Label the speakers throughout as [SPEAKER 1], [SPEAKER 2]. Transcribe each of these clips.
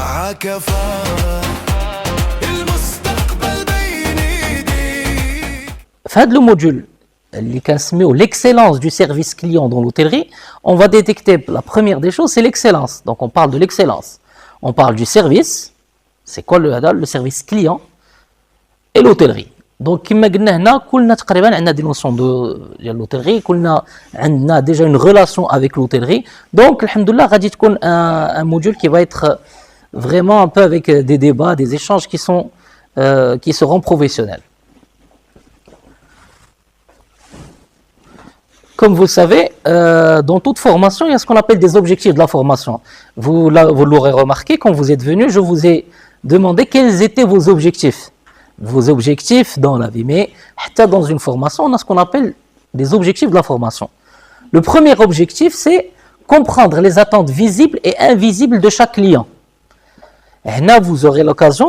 [SPEAKER 1] معاك فار المستقبل بين ايديك.
[SPEAKER 2] في هذا لو موديول اللي كنسميوه l'excellence du service client dans l'hôtellerie, on va détecter la première des choses, c'est l'excellence. Donc on parle de l'excellence. On parle du service, c'est quoi le service client et l'hôtellerie. Donc كما قلنا هنا كلنا تقريبا عندنا دي نوسيون ديال l'hôtellerie, كلنا عندنا déjà une relation avec l'hôtellerie. Donc الحمد لله غادي تكون un module qui va être vraiment un peu avec des débats, des échanges qui seront professionnels. Comme vous le savez, dans toute formation, il y a ce qu'on appelle des objectifs de la formation. Vous l'aurez remarqué, quand vous êtes venu, je vous ai demandé quels étaient vos objectifs. Vos objectifs dans la vie. Mais dans une formation, on a ce qu'on appelle des objectifs de la formation. Le premier objectif, c'est comprendre les attentes visibles et invisibles de chaque client. Et là,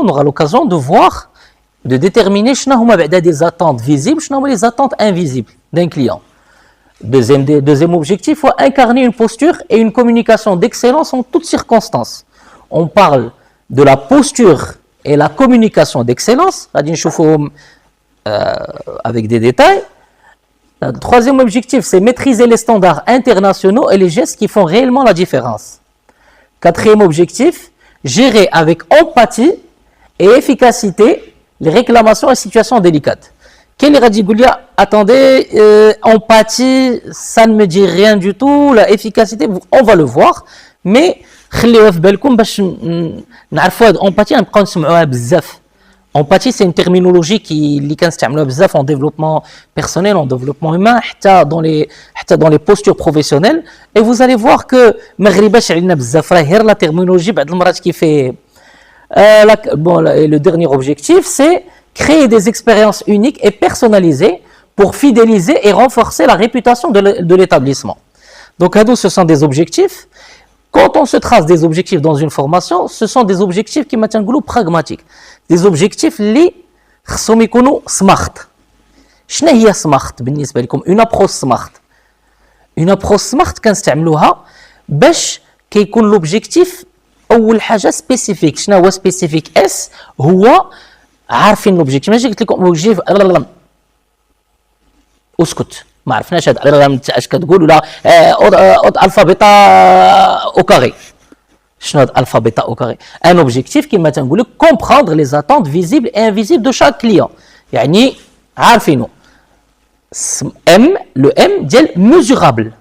[SPEAKER 2] on aura l'occasion de voir, de déterminer des attentes visibles, les attentes invisibles d'un client. Deuxième objectif, il faut incarner une posture et une communication d'excellence en toutes circonstances. On parle de la posture et la communication d'excellence, avec des détails. Le troisième objectif, c'est maîtriser les standards internationaux et les gestes qui font réellement la différence. Quatrième objectif, gérer avec empathie et efficacité les réclamations et situations délicates. Quel est dit, attendez, empathie, ça ne me dit rien du tout, la efficacité, on va le voir, mais خليوها في بالكم باش نعرفوا هاد empathie نبقاو نسمعوها بزاف. Empathie, c'est une terminologie اللي كنستعملوها بزاف en développement personnel, en développement humain, حتى dans les postures professionnelles, et vous allez voir que ما غريباش علينا بزاف، راه غير لا terminologie بعض المرات كيفي. Le dernier objectif, c'est créer des expériences uniques et personnalisées pour fidéliser et renforcer la réputation de l'établissement. Donc, ce sont des objectifs. Quand on se trace des objectifs dans une formation, ce sont des objectifs qui sont pragmatiques. Des objectifs qui sont smart. شنو هي smart بالنسبة لكم؟ Une approche smart. Une approche smart كنستعملوها باش كيكون l'objectif أول حاجة spécifique. شنو هو spécifique؟ S هو عارفين l'objectif. ماشي قلت لكم objectif اسكت ما عرفناش هذا اش كتقول ولا الفا بيتا او كاري. شنو هذا الفا بيتا او كاري؟ ان اوبجيكتيف كما تنقول لك كومبروندر لي زاتونت فيزيبل اي انفيزيبل دو شاك كليون، يعني عارفينو. ام لو ام ديال ميزورابل،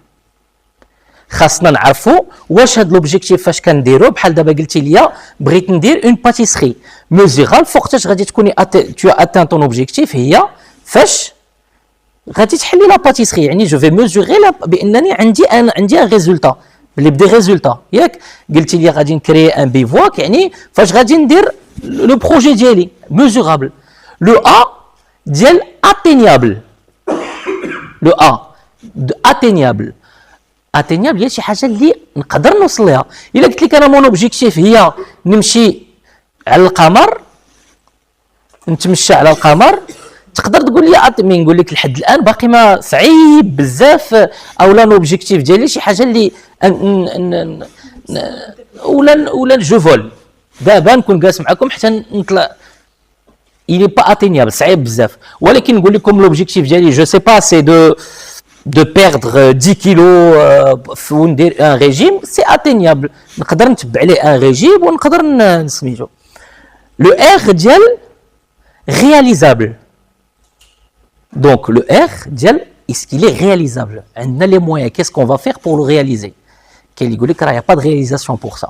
[SPEAKER 2] خاصنا نعرفوا واش هذا لوبجيكتيف فاش كنديرو. بحال دابا قلتي لي بغيت ندير اون باتيسري ميزورابل، فوقتاش غادي تكوني تو اتان طون اوبجيكتيف هي فاش غادي تحلي لا باتيسري، يعني جو في ميزوري بانني عندي ان ريزولتا اللي بدي ريزولتا. ياك قلتي لي غادي نكري ان بيفواك، يعني فاش غادي ندير لو بروجي ديالي ميزورابل. لو ا ديال اتينيابل، لو ا اتينيابل. اتينيابل هي شي حاجه اللي نقدر نوصل لها. الا قلت لك انا مون اوبجيكتيف هي نمشي على القمر، نتمشى على القمر، تقدر تقول لي مي نقول لك لحد الان باقي ما صعيب بزاف، او لا لوبجيكتيف ديالي شي حاجه اللي ولا جو فول دابا نكون جالس معكم حتى نطلع il est pas atteignable، صعيب بزاف. ولكن نقول لكم لوبجيكتيف ديالي جو سي با سي de perdre 10 kilos وندير ان ريجيم، سي اتينيابل، نقدر نتبع عليه ان ريجيم ونقدر نسميتو. لو ار ديال réalisable. Donc le R ديال est-ce qu'il est réalisable؟ عندنا les moyens, qu'est-ce qu'on va faire pour le réaliser؟ كاين يقول لك راه y a pas de réalisation pour ça.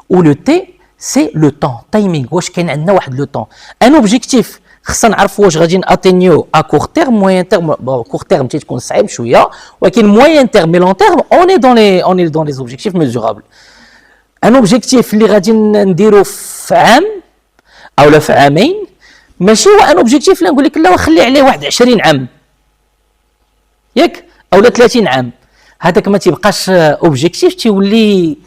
[SPEAKER 2] Ou le T c'est le temps, timing. واش كاين عندنا واحد لو temps. Un objectif خصنا نعرفوا واش غادي ناتينيو à court terme, moyen terme. Bon, court terme تيكون صعيب شويه، ولكن moyen terme et long terme on est dans les objectifs mesurables. Un objectif اللي غادي نديرو في عام او في عامين ماشي هو ان اوبجيكتيف اللي نقول لك لا خلي عليه واحد 20 عام ياك اولا 30 عام. هذاك ما تيبقاش اوبجيكتيف، تيولي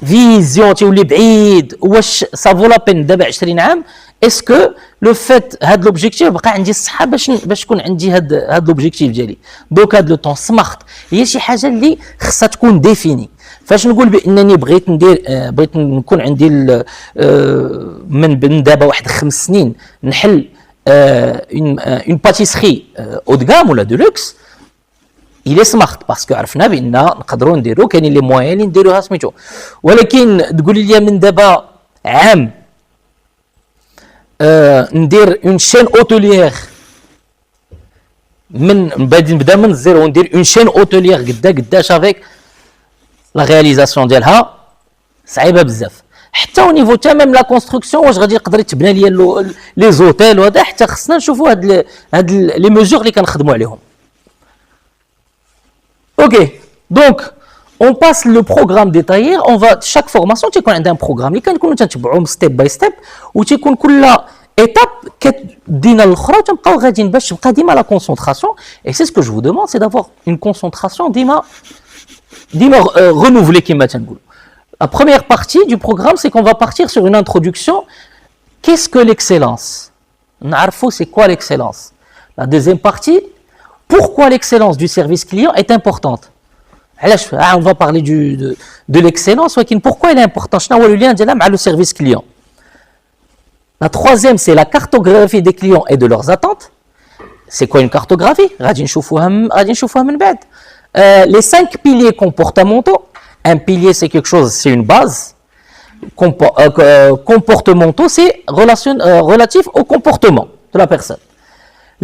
[SPEAKER 2] فيزيون، تيولي بعيد. واش سافو لا بين دابا 20 عام؟ اسكو لو فيت هاد لوبجيكتيف بقى عندي الصحه باش تكون عندي هاد لوبجيكتيف ديالي. دوك هاد لو طون سمارت هي شي حاجه اللي خصها تكون ديفيني. فاش نقول بانني بغيت ندير بغيت نكون عندي من دابا واحد 5 سنين نحل اون باتيسري او دو غام ولا دو لوكس il est smart باسكو عرفنا بان نقدروا نديروا كاينين لي موان اللي نديروها سميتو. ولكن تقولي لي من دابا عام ندير اون شين اوتوليير من نبدا من الزيرو وندير اون شين اوتوليير قداش افيك لا رياليزاسيون ديالها صعيبه بزاف. حتى او نيفو تاع ميم لا كونستركسيون واش غادي يقدر يتبنى ليا لي زوتيل وهذا، حتى خصنا نشوفوا هاد لي ميزور اللي كنخدموا عليهم. Ok, donc on passe le programme détaillé. On va chaque formation tu connais un programme اللي كنكونوا تنتبعوهم ستيب باي ستيب وتيكون كل étape كدينا الاخرى وتبقاو غاديين باش تبقى ديما لا concentration. Et c'est ce que je vous demande, c'est d'avoir une concentration ديما renouvelée كما تنقول. La première partie du programme, c'est qu'on va partir sur une introduction. Qu'est-ce que l'excellence? نعرفوا c'est quoi l'excellence. La deuxième partie, pourquoi l'excellence du service client est importante. On va parler de l'excellence, mais pourquoi elle est importante? شنو هو le lien ديالها مع le service client. La troisième, c'est la cartographie des clients et de leurs attentes. C'est quoi une cartographie? غادي نشوفوها من بعد. Les 5 piliers comportementaux. Un pilier, c'est quelque chose, c'est une base. Comportementaux, c'est relatif au comportement de la personne.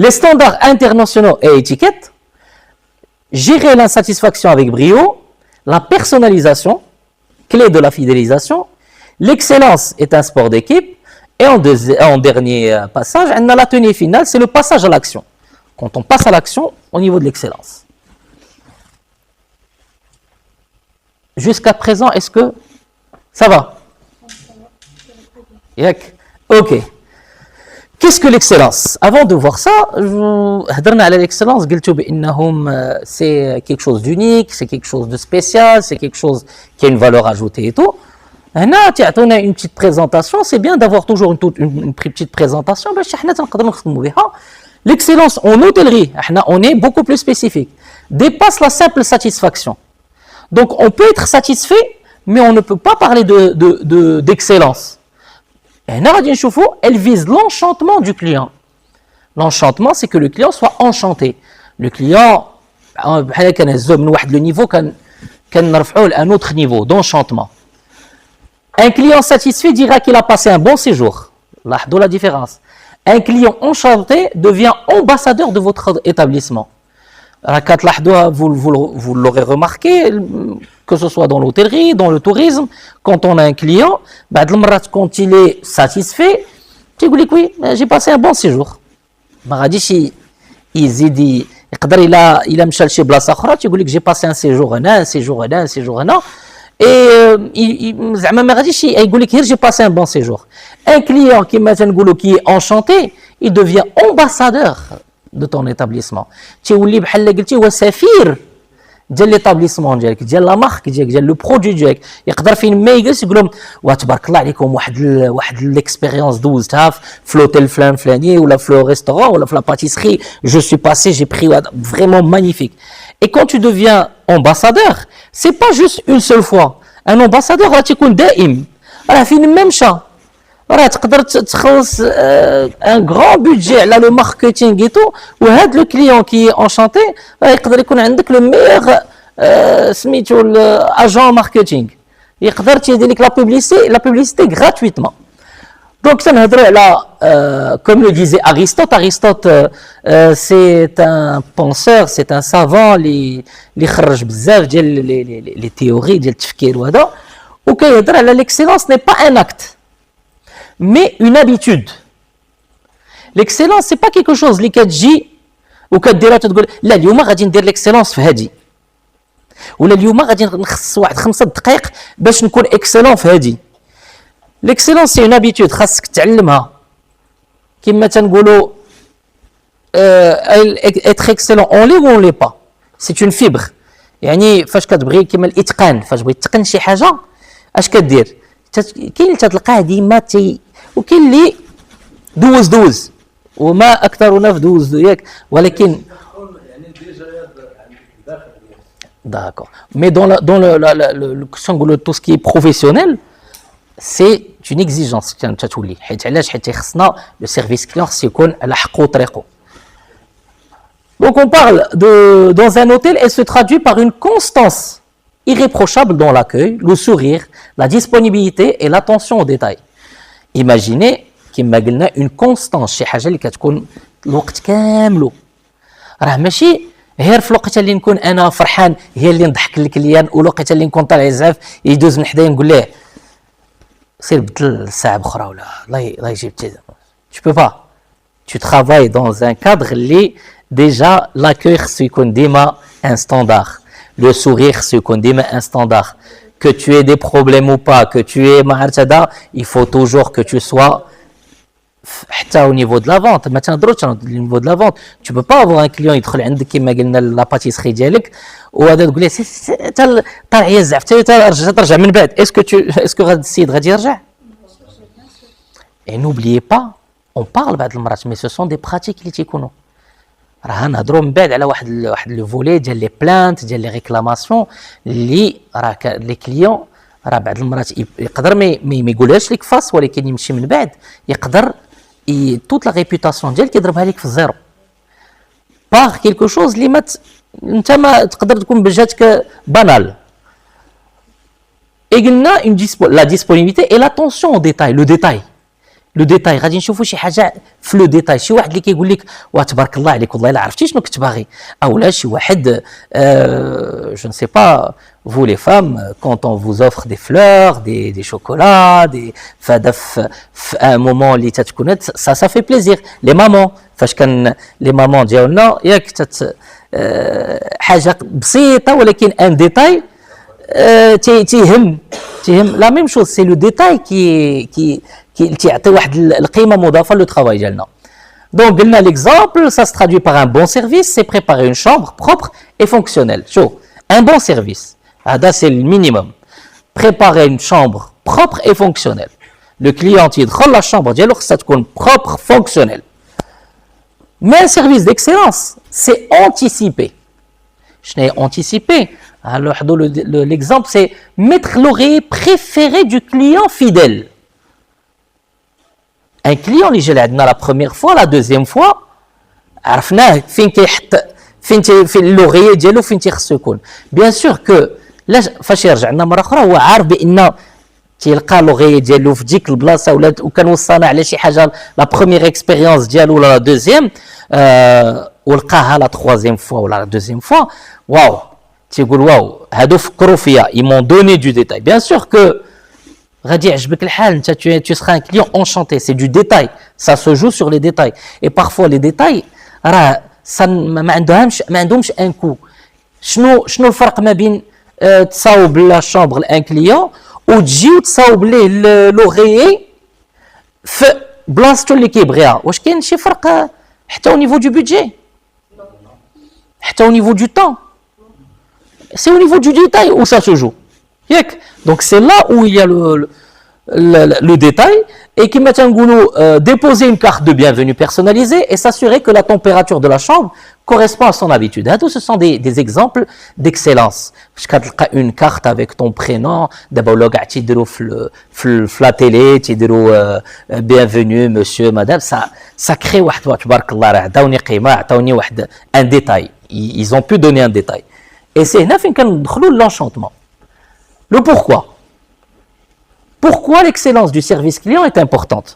[SPEAKER 2] Les standards internationaux et étiquettes, gérer l'insatisfaction avec brio, la personnalisation, clé de la fidélisation, l'excellence est un sport d'équipe, et en dernier passage, la tenue finale, c'est le passage à l'action. Quand on passe à l'action au niveau de l'excellence. Jusqu'à présent, est-ce que ça va? Ok. Qu'est-ce que l'excellence? Avant de voir ça, هضرنا على l'excellence, قلتوا بأنهم c'est quelque chose d'unique, c'est quelque chose de spécial, c'est quelque chose qui a une valeur ajoutée et tout. هنا تعطونا une petite présentation, c'est bien d'avoir toujours une petite présentation باش حنا تنقدروا نخدموا بها. L'excellence en hôtellerie, on est beaucoup plus spécifique, dépasse la simple satisfaction. Donc on peut être satisfait, mais on ne peut pas parler d'excellence. Elle vise l'enchantement du client. L'enchantement, c'est que le client soit enchanté. Le client, le niveau un autre niveau d'enchantement. Un client satisfait dira qu'il a passé un bon séjour. Là, la différence. Un client enchanté devient ambassadeur de votre établissement. Vous l'aurez remarqué, que ce soit dans l'hôtellerie, dans le tourisme, quand on a un client, quand il est satisfait, tu dis oui, j'ai passé un bon séjour. Il a مشى لشي بلاصه اخرى تيقول لك j'ai passé un séjour هنا, un séjour هنا, un séjour هنا. Et زعما ما غاديش يقول لك غير j'ai passé un bon séjour. Un client qui est enchanté, il devient ambassadeur de ton établissement. تيولي بحال قلتي هو سفير ديال ليطابليسمون ديالك, ديال لا مارك ديالك, ديال لو برودوي ديالك. يقدر فين ما يجلس يقول لهم وتبارك الله عليكم واحد ليكسبيريونس دوزتها في لوتيل فلان فلاني ولا في لو ريستورون ولا في لا باتيسري, je suis passé, j'ai pris vraiment magnifique. Et quand tu deviens ambassadeur, c'est pas juste une seule fois. Un ambassadeur راه تيكون دائم, راه فين ما مشى راه تقدر تخلص ان غران بودجي على لو ماركتينغ اي تو, وهاد لو كليون كي انشانتي راه يقدر يكون عندك لو ميغ سميتو الاجون ماركتينغ, يقدر تيدير لك لا بوبليسيتي غراتويتمون. دونك تنهضروا على comme le disait Aristote, c'est un penseur, c'est un savant اللي خرج بزاف ديال لي تيوري ديال التفكير وهذا, وكيهضر على l'excellence n'est pas un acte mais une habitude. L'excellence c'est pas quelque chose اللي كتجي وكديرها تقول لا اليوم غادي ندير l'excellence في هذه, ولا اليوم غادي نخص واحد 5 دقائق باش نكون excellent في هذه. L'excellence c'est une habitude, خاصك تعلمها. كما تنقولوا être excellent on l'est ou on l'est pas, c'est une fibre. يعني فاش كتبغي كما الاتقان, فاش بغيت تتقن شي حاجه اش كدير؟ كاين اللي تلقاه ديما وكاين اللي دوز وما اكثرنا في دوز ياك, ولكن D'accord. Mais dans tout ce qui est professionnel, c'est une exigence. Le service client, c'est qu'on a la حقه. Donc on parle dans un hôtel, elle se traduit par une constance irréprochable dans l'accueil, le sourire, la disponibilité et l'attention aux détails. Imaginez كما قلنا une constance شي حاجه اللي كتكون الوقت كامله راه ماشي غير في الوقت اللي نكون انا فرحان هي اللي نضحك للكليان والوقت اللي نكون طالع زعف يدوز من حدايا نقول له سير بدل الساعه بأخرى ولا الله يجيب tu peux pas tu travailles dans un cadre اللي déjà l'accueil خصو يكون ديما un standard le sourire خصو يكون ديما un standard que tu aies des problèmes ou pas que tu aies ما il faut toujours que tu sois حتى au niveau de la vente ما تنهضروش au niveau de la vente tu peux pas avoir un client يدخل عندك كما قلنا لا باتيسري ديالك وهذا تقول له حتى طالع يزعف حتى ترجع من بعد اسكو غادي السيد غادي يرجع et n'oubliez pas on parle بعض المرات mais ce sont des pratiques اللي تيكونوا راه نهضروا من بعد على واحد لو فولي ديال لي بلانت ديال لي ريكلاماسيون اللي راه لي كليون راه بعض المرات يقدر ما يقولهاش لك فاس ولكن يمشي من بعد يقدر toute la réputation ديالك يضربها لك في الزيرو par quelque chose اللي انت ما تقدر تكون بجاتك بانال et قلنا la disponibilité et l'attention au détail لو ديتاي غادي نشوفوا شي حاجه في لو ديتاي شي واحد اللي كيقول لك واه تبارك الله عليك والله الا عرفتي شنو كنت باغي او لا شي واحد je ne sais pas vous les femmes quand on vous offre des fleurs des chocolats des فهذا في un moment اللي تتكون ça fait plaisir les mamans فاش كان les mamans ديالنا ياك حاجه بسيطه ولكن ان ديتاي تيهم لا ميم شوز سي لو ديتاي كي تعطي واحد القيمه مضافه لو travail ديالنا donc قلنا l'exemple ça se traduit par un bon service c'est préparer une chambre propre et fonctionnelle شوف un bon service هذا c'est le minimum préparer une chambre propre et fonctionnelle le client يدخل la chambre ديالو خصها تكون propre fonctionnelle mais un service d'excellence c'est anticiper شنو هي anticiper alors l'exemple c'est mettre l'oreiller préféré du client fidèle un client اللي جا لعندنا la première fois la deuxième fois عرفناه فين كيحط فين لوغيي ديالو فين تيخصو يكون بيان سور كو لا فاش يرجع لنا مره اخرى هو عارف بان تيلقى لوغيي ديالو في ديك البلاصه ولا وكان وصلنا على شي حاجه لا بروميير اكسبيريونس ديالو ولا لا دوزيام ولقاها لا تخوازيام فوا ولا لا دوزيام فوا واو تيقول واو هادو فكروا فيا ils m'ont donné du détail bien sûr que غادي يعجبك الحال انت tu seras un client enchanté c'est du détail ça se joue sur les détails et parfois les détails راه ما عندهمش ان كو شنو الفرق ما بين تصاوب لا شامبر لان كليون وتجي وتصاوب ليه لوغيي في بلاصتو اللي كيبغيها واش كاين شي فرق حتى au niveau du budget حتى au niveau du temps c'est au niveau du détail où ça se joue donc c'est là où il y a le détail et qui maintenant déposer une carte de bienvenue personnalisée et s'assurer que la température de la chambre correspond à son habitude. Ce sont des exemples d'excellence. Une carte avec ton prénom, d'abord la télé, bienvenue monsieur, madame, ça crée un détail. Ils ont pu donner un détail. Et c'est l'enchantement. Le pourquoi. Pourquoi l'excellence du service client est importante?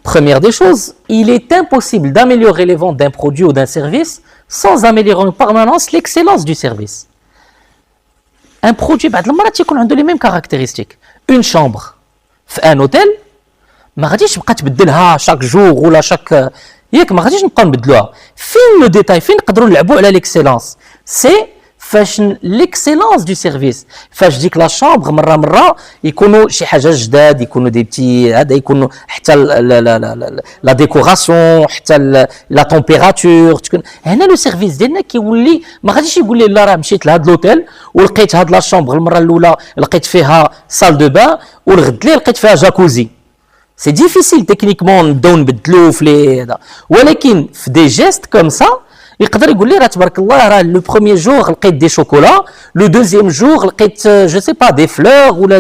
[SPEAKER 2] Première des choses, il est impossible d'améliorer les ventes d'un produit ou d'un service sans améliorer en permanence l'excellence du service. Un produit, il a les mêmes caractéristiques. Une chambre, un hôtel, ما غاديش تبقى تبدلها chaque jour ولا chaque ياك ما غاديش نبقاو نبدلوها. فين لو ديتاي فين نقدروا نلعبوا على l'excellence? C'est l'excellence du service فاش ديك لا شامبر مره يكونوا شي حاجه جداد يكونوا دي بتي هذا يكونوا حتى لا ديكوراسيون حتى لا تمبيراتور تكون هنا لو سيرفيس ديالنا كيولي ما غاديش يقول لي لا راه مشيت لهاد لوتيل ولقيت هاد لا شامبر المره الاولى لقيت فيها سال دو بان والغد لي لقيت فيها جاكوزي سي ديفيسيل تكنيكمون نبداو نبدلو في لي هذا ولكن في دي جيست كوم سا يقدر يقول لي راه تبارك الله راه لو بروميير جور لقيت دي شوكولا لو دوزيام جور لقيت جو سي با دي فلور ولا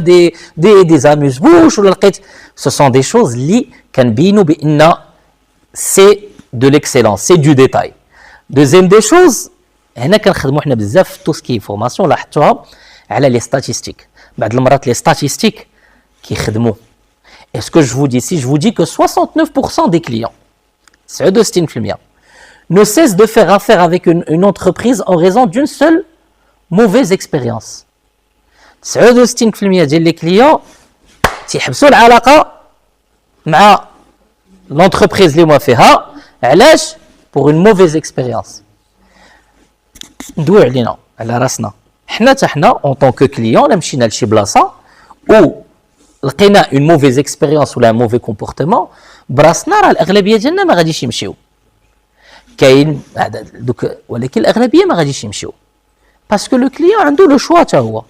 [SPEAKER 2] دي زاموز بوش ولا لقيت سو سون دي شوز اللي كنبينوا بان سي دو ليكسيلونس سي دو ديتاي دوزيام دي شوز هنا كنخدموا حنا بزاف في تو سكي فورماسيون لاحظتوها على لي ستاتيستيك بعض المرات لي ستاتيستيك كيخدموا اسكو جو vous dis si je vous dis que 69% des clients 69% ne cessent de faire affaire avec une entreprise en raison d'une seule mauvaise expérience. 69% ديال les clients تيحبسوا العلاقة مع l'entreprise اللي هما فيها علاش pour une mauvaise expérience. ندوي علينا على راسنا حنا حتى حنا en tant que client لا مشينا لشي بلاصة او لقينا une mauvaise expérience ولا un mauvais comportement براسنا راه الأغلبية ديالنا ما غاديش يمشيو. كاين دوك ولكن الاغلبيه ما غاديش يمشيو باسكو لو كليون عنده لو شوا حتى هو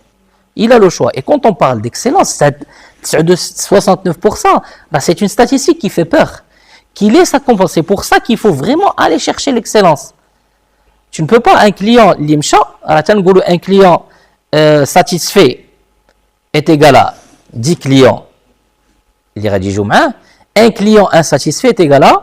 [SPEAKER 2] il a le choix et quand on parle d'excellence 69% bah c'est une statistique qui fait peur qui laisse à compenser. C'est pour ça qu'il faut vraiment aller chercher l'excellence. Tu ne peux pas un client اللي مشى راه تنقولوا un client satisfait est égal à 10 clients اللي غادي يجوا معاه un client insatisfait est égal à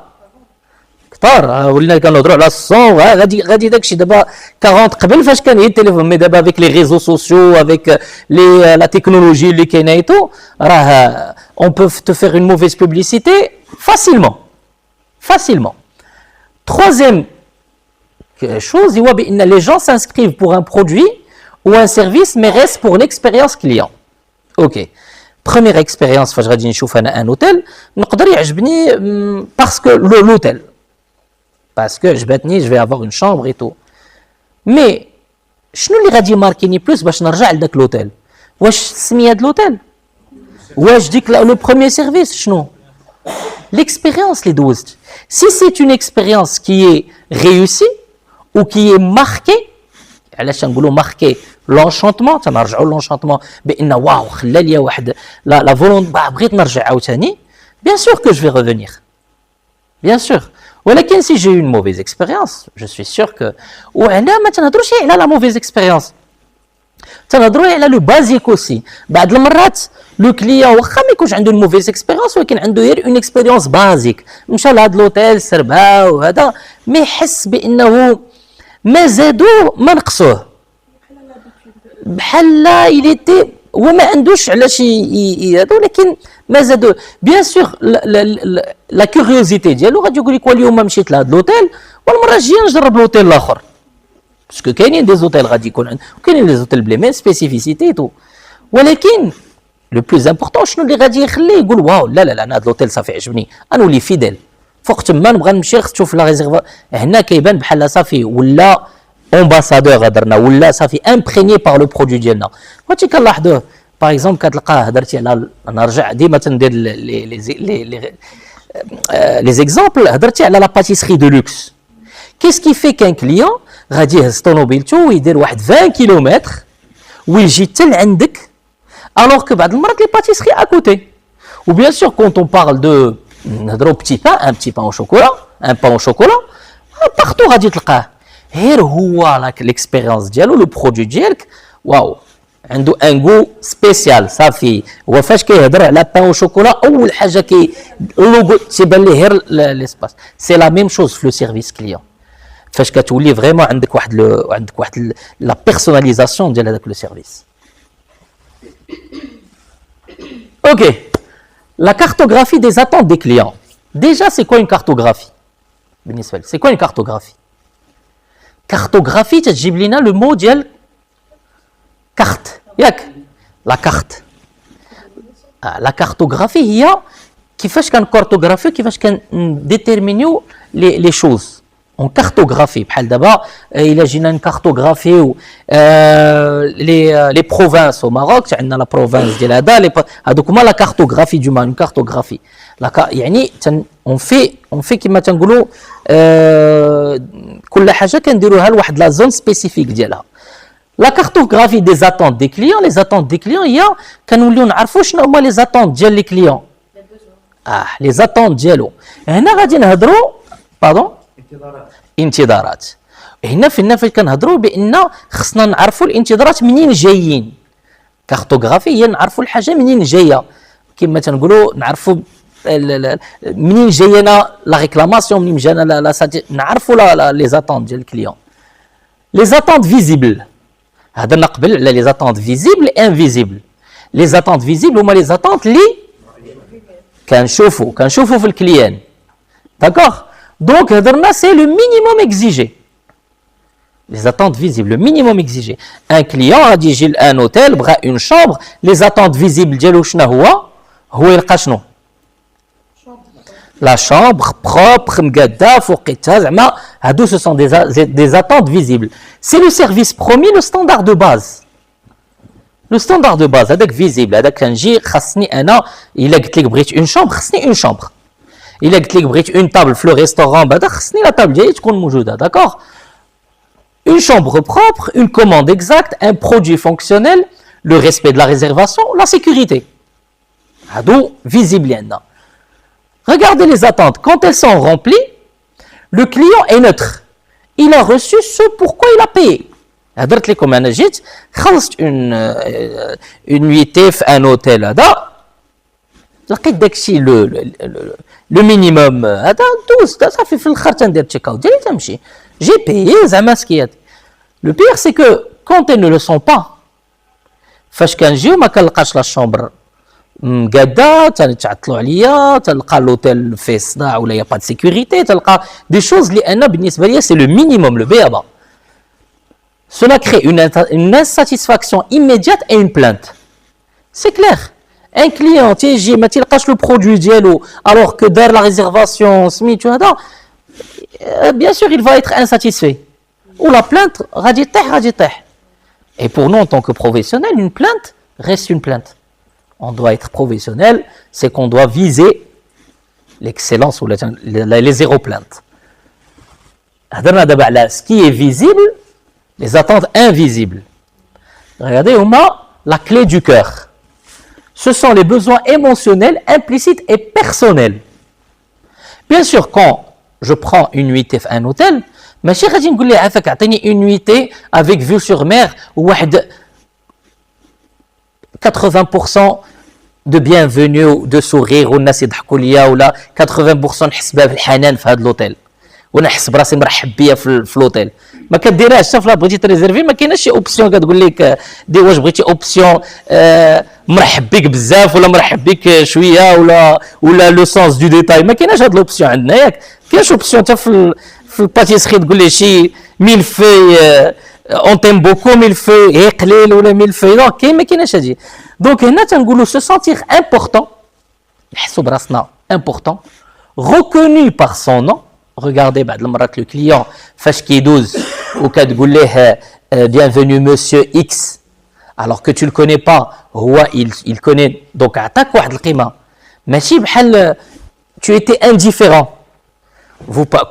[SPEAKER 2] كثار ولينا كنهضروا على 100 غادي داكشي دابا 40 قبل فاش كان هي التليفون مي دابا افيك لي ريزو سوسيو افيك لي لا تكنولوجي اللي كاينه ايتو راه اون بو تو فير اون موفيز بوبليسيتي facilement. Troisième chose هو بان les gens s'inscrivent pour un produit ou un service mais restent pour l'expérience client. OK. Première expérience فاش غادي نشوف انا ان اوتيل نقدر يعجبني باسكو l'hôtel parce que جبتني je vais avoir une chambre et tout. Mais شنو اللي غادي يماركيني بلوس باش نرجع لذاك لوتيل؟ واش السميه د لوتيل؟ واش ديك لو بروميير سيرفيس شنو؟ l'expérience اللي دوزت. Si c'est une expérience qui est réussie ou qui est marquée علاش نقولوا marqué l'enchantement تنرجعوا l'enchantement بان واو خلى لي واحد لا فولون بغيت نرجع عاوتاني bien sûr que je vais revenir bien sûr. ولكن si j'ai eu une mauvaise expérience je suis sûr que وهنا ما تنهضروش على la mauvaise expérience تنهضروا على لو بازيك اوسي. بعض المرات لو كليون واخا ما يكونش عنده موفيز اكسبيريونس ولكن عنده غير اون اكسبيريونس بازيك مشى لهاد لوتيل سربها وهذا ما يحس بانه ما زادوه ما نقصوه بحال il était هو ما عندوش علاش هذا ولكن ما زادوه. بيان سور لا كيوريوزيتي ديالو غادي يقول لك اليوم مشيت لهاد لوتيل والمره الجايه نجرب لوتيل الاخر باسكو كاينين دي زوتيل غادي يكون وكاينين لي زوتيل بلي ميم سبيسيفيسيتي تو. ولكن لو بلوز امبورطون شنو اللي غادي يخليه يقول واو لا لا لا انا هاد لوتيل صافي عجبني نولي فيديل فوق تما نبغى نمشي تشوف لا ريزيرف هنا كيبان بحال صافي ولا امباسادور هضرنا ولا صافي امبريني بار لو برودوي ديالنا. هادشي كنلاحظوه باغ اكزومبل كتلقاه هضرتي على نرجع ديما تندير لي زيكزامبل هضرتي على لا باتيسري دو لوكس. كيس كي في كان كليون غادي يهز طوموبيلتو ويدير واحد 20 كيلومتر ويجي حتى لعندك alors que بعض المرات لي باتيسري à côté. Ou bien sûr quand on parle de نهضروا petit pain au chocolat un pain au chocolat partout غادي تلقاه غير هو l'expérience ديالو لو برودوي ديالك واو عنده ان غو سبيسيال صافي. هو فاش كيهضر على بان او شوكولا اول حاجه اللوغو تيبان ليه غير ليسباس. سي لا ميم شوز في لو سيرفيس كليون فاش كتولي فريمون عندك واحد لا بيرسوناليزاسيون ديال هذاك لو سيرفيس. اوكي لا كارتوغرافي دي اتونت دي كليون. ديجا سي كوا اون كارتوغرافي بالنسبه لي سي كوا اون كارتوغرافي؟ كارتوغرافي تجيب لنا لو مو ديال كارت ياك لا كارت. لا كارتوغرافي هي كيفاش كنكارتوغرافيو كيفاش كنديتيرمينيو لي شوز اون كارتوغرافي. بحال دابا الا جينا نكارتوغرافيو لي بروفانس او ماروك عندنا لا بروفانس ديال هذا هذوك هما لا كارتوغرافي دو مان كارتوغرافي يعني اون في كما تنقولوا كل حاجه كنديروها لواحد لا زون سبيسيفيك ديالها. La cartographie des attentes des clients, les attentes des clients, il y a كنوليو نعرفوا شنو هما les attentes ديال لي كليون. les attentes ديالو. هنا غادي نهضروا انتظارات. هنا فين كنهضروا بان خصنا نعرفوا الانتظارات منين جايين. كارتوغرافي هي نعرفوا الحاجه منين جايه، كما تنقولوا نعرفوا منين جاينا لا ريكلاماسيون، منين جانا نعرفوا لي زاتوند ديال الكليون. لي زاتوند فيزيبل هضرنا قبل على لي زاتوند فيزيبل انفيزيبل. لي زاتوند فيزيبل هما لي زاتوند اللي كنشوفوا في الكليان. داكوغ، دونك هضرنا سي لو مينيموم اكزيجي. Les attentes visibles, le minimum exigé. Un client a dit j'ai un hôtel, بغا une chambre, les attentes visibles ديالو شنو هو يلقى شنو؟ La chambre propre, مقادة فوقيتها زعما هادو ce sont des attentes visibles. C'est le service promis, le standard de base. Le standard de base هذاك visible، هذاك كنجي خاصني انا الا قلت لك بغيت une chambre خاصني une chambre. الا قلت لك بغيت une table في le restaurant بعدا خاصني la table ديالي تكون موجودة. داكوغ. Une chambre propre, une commande exacte, un produit fonctionnel, le respect de la réservation, la sécurité. Hadou visible. Regardez les attentes. Quand elles sont remplies, le client est neutre. Il a reçu ce pourquoi il a payé. هضرت لكم انا جيت خلصت une nuitée في un hôtel هذا لقيت داكشي لو مينيموم هذا دوز صافي في الاخر تندير تشيك اوت ديالي تمشي. J'ai payé, زعما. Le pire, c'est que quand elles ne le sont pas, فاش كنجيو ما كنلقاش لا شومبر مقاده، تعطلوا عليا، تلقى لوتيل فيه صداع ولا يا با دو سيكوريتي، تلقى دي شوز اللي انا بالنسبه ليا سي لو مينيموم لو بيابا. Cela crée une insatisfaction immédiate et une plainte. C'est clair. Un client تيجي ما تلقاش لو برودوي ديالو alors que دار la réservation سميتو هذا، bien sûr il va être insatisfait. Ou la plainte غادي طيح. Et pour nous en tant que professionnels, une plainte reste une plainte. On doit être professionnel, c'est qu'on doit viser l'excellence ou les zéro plaintes. هضرنا دابا على ce qui est visible, les attentes invisibles. Regardez la clé du cœur. Ce sont les besoins émotionnels, implicites et personnels. Bien sûr, quand je prends une nuitée في un hôtel, ماشي غادي نقول ليه عافاك عطيني une nuitée avec vue sur mer وواحد 80% de bienvenue de sourire والناس يضحكوا ليا ولا 80% نحس بها بالحنان في هذا لوطيل وانا نحس براسي مرحب بيا في لوطيل. ما كديرهاش حتى فلا بغيتي تريزيرفي ما كايناش شي اوبسيون كتقول لك دي واش بغيتي اوبسيون مرحب بك بزاف ولا مرحب بك شويه ولا لو سونس دو ديتاي. ما كايناش هاد لوبسيون عندنا ياك. كاينش اوبسيون حتى في الباتيسري تقول لي شي ميل في اون تيم بوكو ميل في هي قليل ولا ميل في دونك كاين ما كايناش هادي. دونك هنا تنقولوا سو سونتيغ امبورطون، نحسوا براسنا امبورطون reconnu par son nom. Regardez بعض المرات لو كليون فاش كيدوز وكتقول ليه bienvenue monsieur X alors que tu le connais pas هو il connaît donc عطاك واحد القيمه ماشي بحال tu étais indifférent.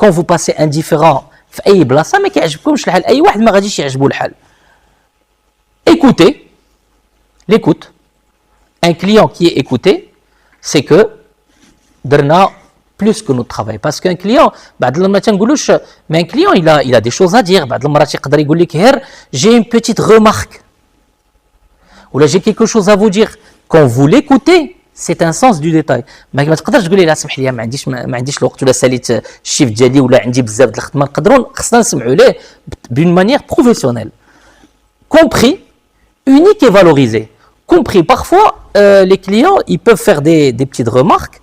[SPEAKER 2] Quand vous passez indifférent في اي بلاصه ما كيعجبكمش الحال، اي واحد ما غاديش يعجبو الحال. Écoutez, l'écoute. Un client qui est écouté, c'est que درنا plus que notre travail. Parce qu'un client, بعض المرات ما تنقولوش mais un client il a des choses à dire. بعض المرات يقدر يقول لك غير j'ai une petite remarque ولا j'ai quelque chose à vous dire. Quand vous l'écoutez, c'est un sens du détail. ما تقدرش تقول لي لا سمح لي ما عنديش الوقت ولا ساليت الشيفت ديالي ولا عندي بزاف د الخدمه. نقدروا خصنا نسمعوا ليه d'une manière professionnelle. Compris, unique et valorisé. Compris, parfois les clients ils peuvent faire des petites remarques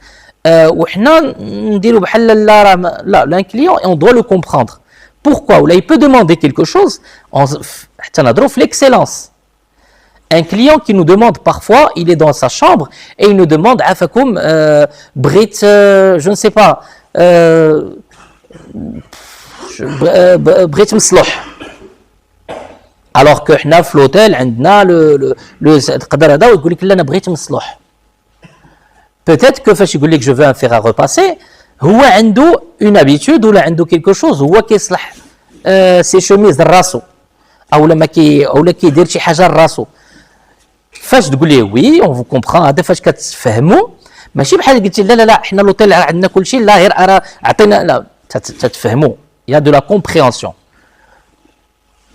[SPEAKER 2] وحنا نديروا بحال لا un client et on doit le comprendre. Pourquoi? Ou là il peut demander quelque chose حتى نهضروا في l'excellence. Un client qui nous demande parfois, il est dans sa chambre et il nous demande عافاكم بغيت je ne sais pas بغيت مصلوح. alors que حنا في l'hôtel عندنا le تقدر هذا ويقول لك لا انا بغيت مصلوح. peut-être que فاش يقول لك je veux un fer à repasser هو عنده une habitude ولا عنده quelque chose هو كيصلح سي شوميز لراسو اولا اولا كيدير شي حاجه لراسو. فاش تقول ليه وي اون فو كومبران هذا فاش كتفهموا ماشي بحال قلتي لا حنا لوطيل عندنا كل شيء لا غير عطينا لا تتفهموا. يا دو لا كومبريهنسيون.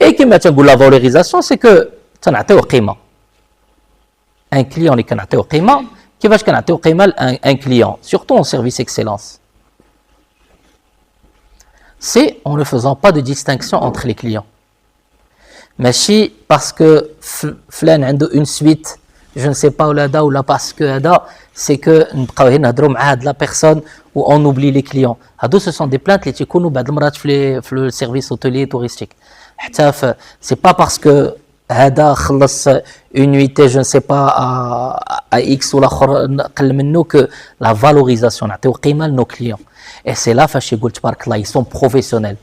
[SPEAKER 2] Et كما تنقول la valorisation c'est que تنعطيو قيمة. Un client اللي كنعطيو قيمة كيفاش كنعطيو قيمة un client surtout en service excellence. C'est en ne faisant pas de distinction entre les clients. ماشي parce que فلان عنده une suite je ne sais pas ولا هذا ولا parce que هذا c'est que نبقاو هنا نهضروا مع هاد la personne ou on oublie les clients. هادو ce sont des plaintes اللي تيكونوا بعض المرات في le service hôtelier touristique. حتى c'est pas parce que هذا خلص une nuitée je ne sais pas à X ولا اخر قل منه que la valorisation نعطيو قيمة لنو clients. Et c'est là فاش يقول تبارك الله ils sont professionnels.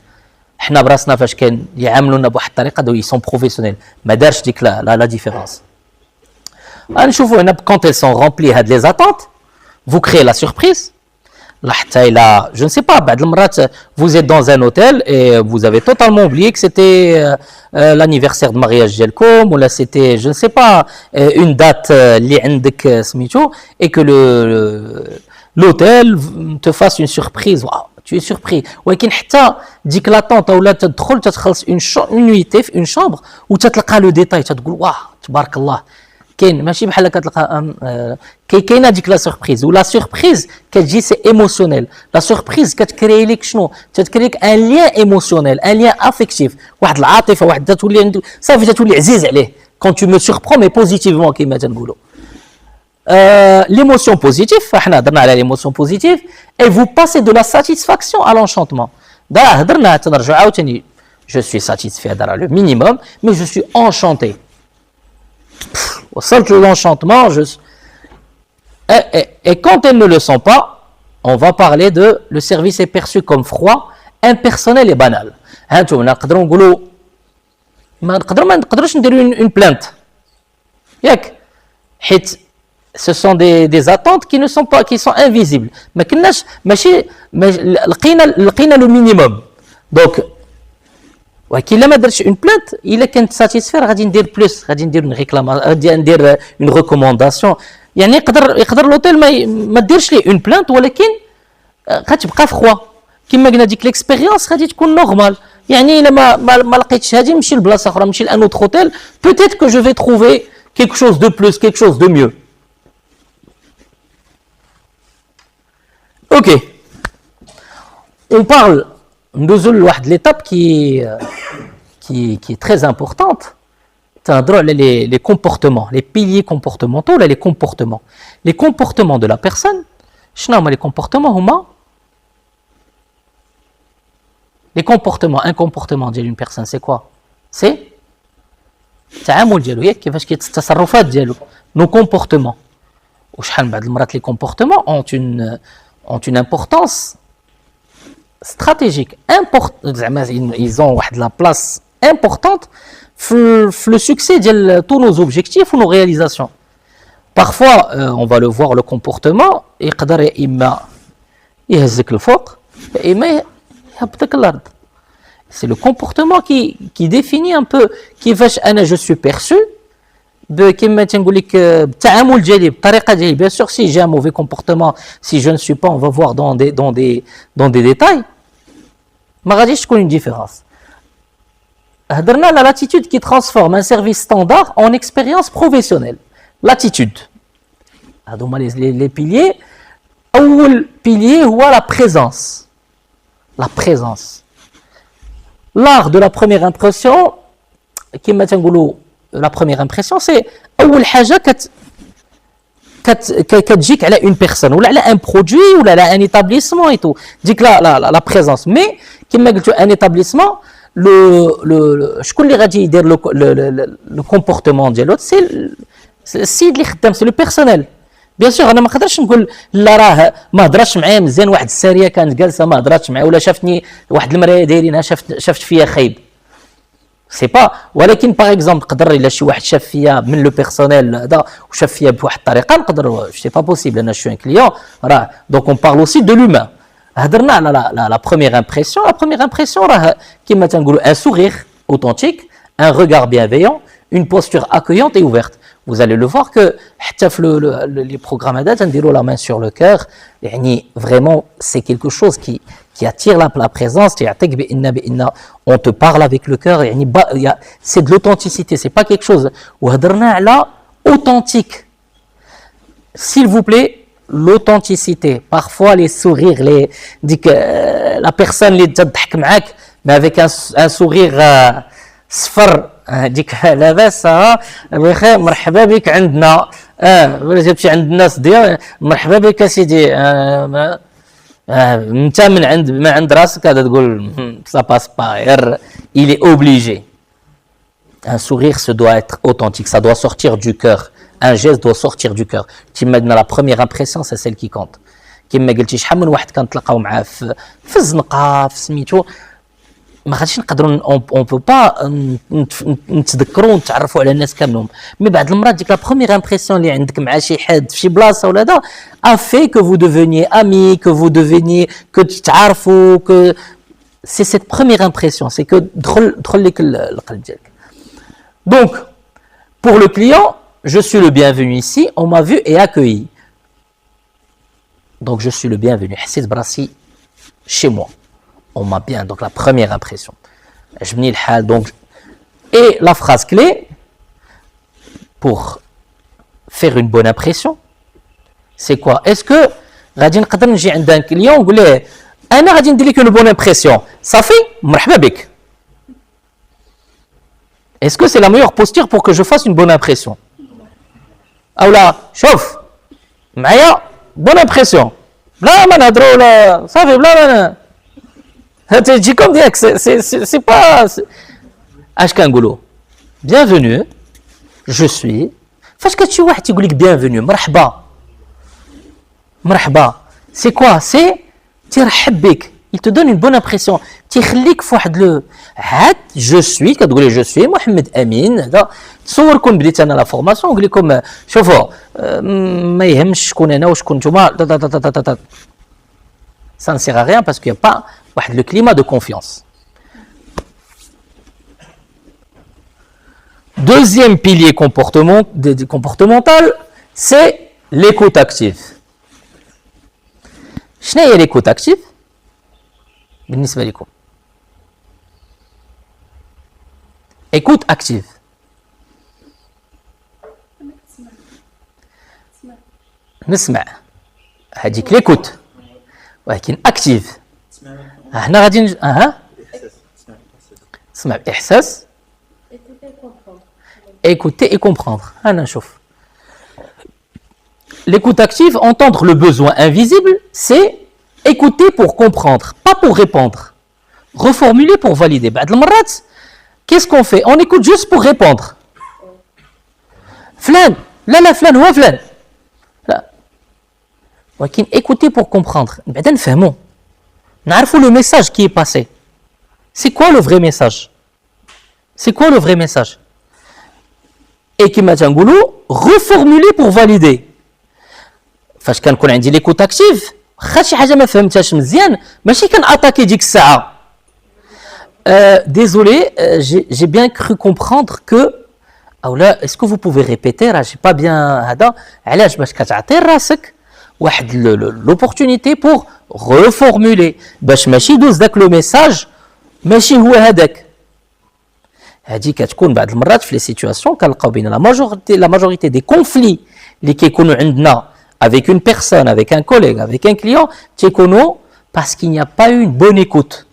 [SPEAKER 2] حنا براسنا فاش كان يعاملونا بواحد الطريقه دو ils sont professionnels ما دارش ديك لا ديفيرونس. نشوفوا هنا quand elles sont remplies هاد les attentes vous créez la surprise. لا حتى الى je ne sais pas بعض المرات vous êtes dans un hôtel et vous avez totalement oublié que c'était l'anniversaire de mariage ديالكم ولا c'était je ne sais pas une date اللي عندك سميتو et que l'hôtel te fasse une surprise. Wow, tu es surpris. ولكن حتى ديك لاطونط ولا تدخل تتخلص اون نويتي في اون شامبر وتتلقى لو ديتاي تتقول واه تبارك الله كاين ماشي بحال كتلقى كاينه ديك لا سوربريز ولا سوربريز كتجي سي ايموسيونيل. لا سوربريز كتكري لك شنو تتكري لك ان ليان ايموسيونيل ان ليان افيكتيف واحد العاطفه واحد تولي عنده صافي تولي عزيز عليه كون تو مي سوربرون مي بوزيتيفمون كما تنقولوا. L'émotion positive, l'émotion positive, et vous passez de la satisfaction à l'enchantement. Je suis satisfait le minimum, mais je suis enchanté. Au sol de l'enchantement, et quand elles ne le sont pas, on va parler de le service est perçu comme froid, impersonnel et banal. ما نقدروش نديروا une plainte. ياك حيت ce sont des attentes qui ne sont pas qui sont invisibles. ما كناش ماشي لقينا le minimum. Donc ولكن الا ما درتش une plainte الا كنت satisfaire غادي ندير بلوس غادي ندير une réclamation غادي ندير une recommandation. يعني يقدر لوتيل ما ديرش ليه une plainte ولكن غتبقى في خوا كما قلنا ديك l'expérience غادي تكون نورمال. يعني الا ما لقيتش هذه نمشي لبلاصه اخرى نمشي لان autre hôtel peut-être que je vais trouver quelque chose de plus quelque chose de mieux. Ok, on parle de l'étape qui est très importante. Les comportements, les piliers comportementaux, les comportements. Les comportements de la personne, les comportements, les comportements, un comportement d'une personne, c'est quoi? C'est nos comportements. Les comportements ont une importance stratégique, ils ont de la place importante dans le succès de tous nos objectifs ou nos réalisations. Parfois, on va le voir, le comportement, c'est le comportement qui définit un peu qui je suis perçu. كما تنقول لك التعامل ديالي بالطريقه ديالي. Bien sûr si j'ai un mauvais comportement si je ne suis pas on va voir dans des détails ما غاديش تكون une différence. هضرنا على l'attitude qui transforme un service standard en expérience professionnelle. L'attitude هادوما les piliers. اول pilier هو la présence. La présence, l'art de la première impression كما تنقولوا. La première impression, c'est أول حاجة كتجيك على une personne ولا على un produit ولا على un établissement et tout. ديك la présence. Mais كما قلتوا un établissement, شكون اللي غادي يدير le comportement ديالو c'est السيد اللي خدام, c'est le personnel. بيان سور انا ما نقدرش نقول لا راه ما هضراتش معايا مزيان واحد الساريه كانت جالسه ما هضراتش معايا ولا شافتني واحد المرايه دايرينها شافت فيا خايب. سي با ولكن باغ اكزومبل نقدر الا شي واحد شاف فيا من لو بيرسونيل هذا وشاف فيا بواحد الطريقه نقدر سي با بوسيبل انا شو ان كليون راه دونك اون بارل اوسي دو لومان. هضرنا على لا بروميير امبرسيون. لا بروميير امبرسيون راه كيما تنقولوا ان سوغيغ اوثنتيك, un regard bienveillant, une posture accueillante et ouverte. Vous allez le voir que les programmes هذا تنديروا la main sur le cœur, يعني vraiment c'est quelque chose qui attire la présence, on te parle avec le cœur, c'est de l'authenticité, c'est pas quelque chose. Authentique. S'il vous plaît, l'authenticité. Parfois, les sourires, la personne les تضحك معاك, mais avec un sourire صفر, ديك لاباس بخير مرحبا بك عندنا ولا جبتي عند الناس ديال مرحبا بك سيدي انت من عند ما عند راسك هذا تقول ça passe pas. Il est obligé. Un sourire se doit être authentique, ça doit sortir du cœur. Un geste doit sortir du cœur. تيما la première impression c'est celle qui compte. كما قلتي شحال من واحد كنتلاقاو معاه في الزنقه في سميتو ما غاديش نقدروا اون بو با نتذكروا ونتعرفوا على الناس كاملهم مي بعض المرات ديك لا بروميير امبرسيون اللي عندك مع شي حد في شي بلاصه ولا هذا افي كو فو deveniez amis que vous deveniez que تتعرفوا que c'est cette première impression c'est que دخل لك القلب ديالك. Donc pour le client je suis le bienvenu ici, on m'a vu et accueilli. Donc je suis le bienvenu. حسيت براسي chez moi. On m'a bien, donc la première impression. Je me dis donc, et la phrase clé pour faire une bonne impression, c'est quoi? Est-ce que غادي نقدر نجي عند un client ونقول له أنا غادي ندير لك une bonne impression صافي مرحبا بك. Est-ce que c'est la meilleure posture pour que je fasse une bonne impression? أو لا شوف معايا bonne impression بلا ما نهضروا ولا صافي بلا ما تجي كوم ديالك سي با اش كنقولوا bienvenue je suis فاش كتشي واحد تيقول لك bienvenue مرحبا سي كوا سي تيرحب بك il te donne une bonne impression تيخليك في واحد لو عاد je suis كتقولي je suis محمد امين هذا تصور كون بديت انا لا فورماسيون نقول لكم شوفوا ما يهمش شكون انا وشكون نتوما ça ne sert à rien parce qu'il n'y a pas le climat de confiance. Deuxième pilier comportemental, c'est l'écoute active. شنو هي l'écoute active بالنسبة لكم؟ écoute active. نسمع هذيك l'écoute ولكن active. هنا غادي تسمع بإحساس écouter et comprendre. أنا نشوف l'écoute active, entendre le besoin invisible, c'est écouter pour comprendre, pas pour répondre. Reformuler pour valider. بعض المرات qu'est-ce qu'on fait? On écoute juste pour répondre. فلان لا فلان هو فلان لا ولكن écouter pour comprendre. بعدا نفهموا نعرفوا le message qui est passé. C'est quoi le vrai message? C'est quoi le vrai message? Et كما تنقولوا reformuler pour valider. فاش كنكون عندي l'écoute active واخا شي حاجه ما فهمتهاش مزيان ماشي كناتاكي ديك الساعه. Désolé, j'ai bien cru comprendre que او لا est-ce que vous pouvez répéter راه j'ai pas bien هذا علاش باش كتعطي راسك واحد l'opportunité pour reformuler باش ماشي يدوز داك لو ميساج ماشي هو هذاك. هذه كتكون بعض المرات في لي سيتوياسيون كنلقاو بين la majorité des conflits اللي كيكونوا عندنا avec une personne, avec un collègue, avec un client, تيكونوا parce qu'il n'y a pas eu une bonne écoute.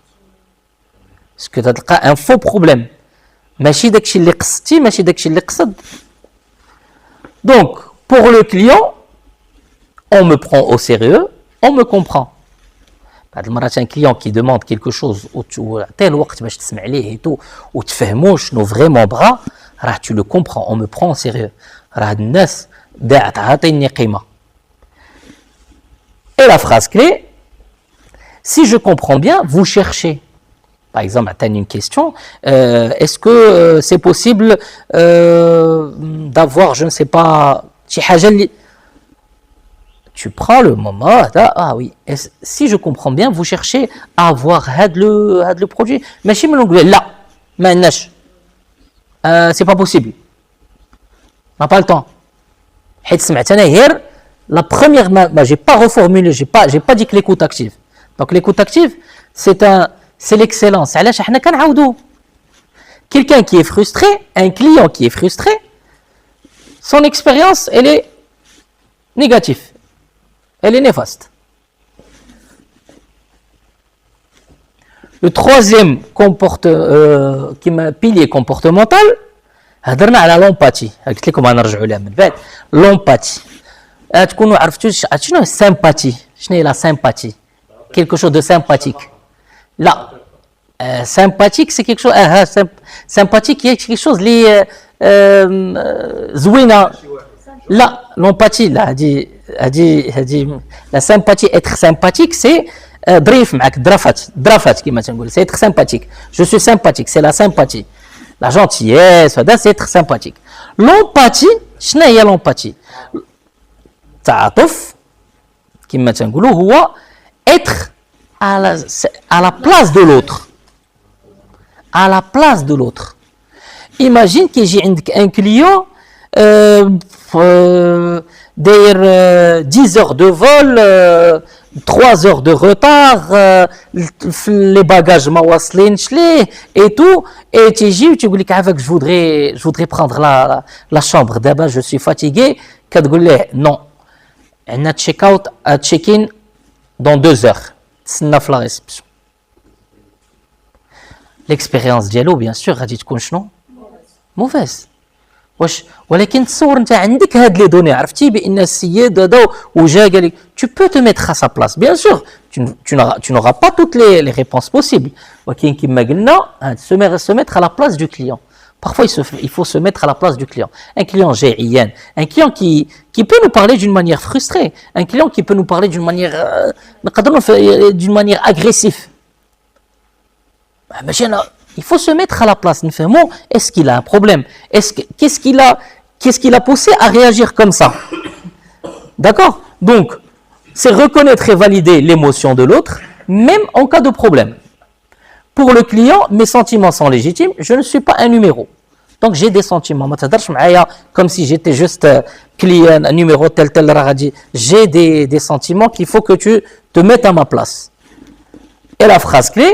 [SPEAKER 2] Parce que تلقى un faux problème. ماشي داكشي اللي قصدتي ماشي داكشي اللي قصد. Donc pour le client on me prend au sérieux, on me comprend. بعض المرات un client qui demande quelque chose وعطيه الوقت باش تسمع ليه وتفهموا شنو فريمون بغا راه tu le comprends, on me prend au sérieux. راه هاد الناس تعطيني قيمة. Et la phrase clé, si je comprends bien, vous cherchez. Par exemple, atteigne une question, est-ce que c'est possible d'avoir, je ne sais pas, tu prends le moment, ah oui, si je comprends bien, vous cherchez à avoir le produit. Mais si je me là, maintenant, c'est pas possible. On n'a pas le temps. La première, j'ai pas reformulé, j'ai pas dit que l'écoute active. Donc l'écoute active, c'est l'excellence. علاش حنا كنعاودو quelqu'un qui est frustré, un client qui est frustré, son expérience, elle est négative, elle est néfaste. Le troisième pilier comportemental, هضرنا على l'empathie. قلت لكم غنرجعوا لها من بعد. L'empathie. تكونوا عرفتوا شنو هي السامباتي؟ شنو هي la sympathie? Quelque chose de sympathique. لا. Sympathique, c'est quelque chose. Sympathique, c'est quelque chose اللي زوينه. لا, l'empathie là, la sympathie, être sympathique, c'est ظريف معك, درافات كما تنقول, c'est être sympathique. Je suis sympathique, c'est la sympathie. La gentillesse, c'est être sympathique. L'empathie, شنو هي l'empathie? التعاطف كما تنقولوا هو être à la place de l'autre. À la place de l'autre. Imagine qu'il y a un client d'ailleurs 10 heures de vol, 3 heures de retard, les bagages ما واصلينش ليه et tout, et تيجي وتقول لك عافاك je voudrais prendre la chambre d'abord, je suis fatigué, كتقول له non, عندنا تشيك اوت تشيك ان dans 2 heures, تسنى في لا ريسبسيون. L'expérience ديالو bien sûr غادي تكون شنو؟ موفيز. ولكن تصور انت عندك هاد لي دوني, عرفتي بان السيد هذا وجا قال لك tu peux te mettre à sa place, bien sûr tu n'auras pas toutes les réponses possibles, ولكن كما قلنا se mettre à la place du client. Parfois il faut se mettre à la place du client. Un client جائعيان, un client qui peut nous parler d'une manière frustrée, un client qui peut nous parler d'une manière agressive. Il faut se mettre à la place. Est-ce qu'il a un problème? Qu'est-ce qui l'a poussé à réagir comme ça? D'accord? Donc, c'est reconnaître et valider l'émotion de l'autre, même en cas de problème. Pour le client, mes sentiments sont légitimes. Je ne suis pas un numéro. Donc, j'ai des sentiments. Comme si j'étais juste client, un numéro tel. J'ai des sentiments qu'il faut que tu te mettes à ma place. Et la phrase clé,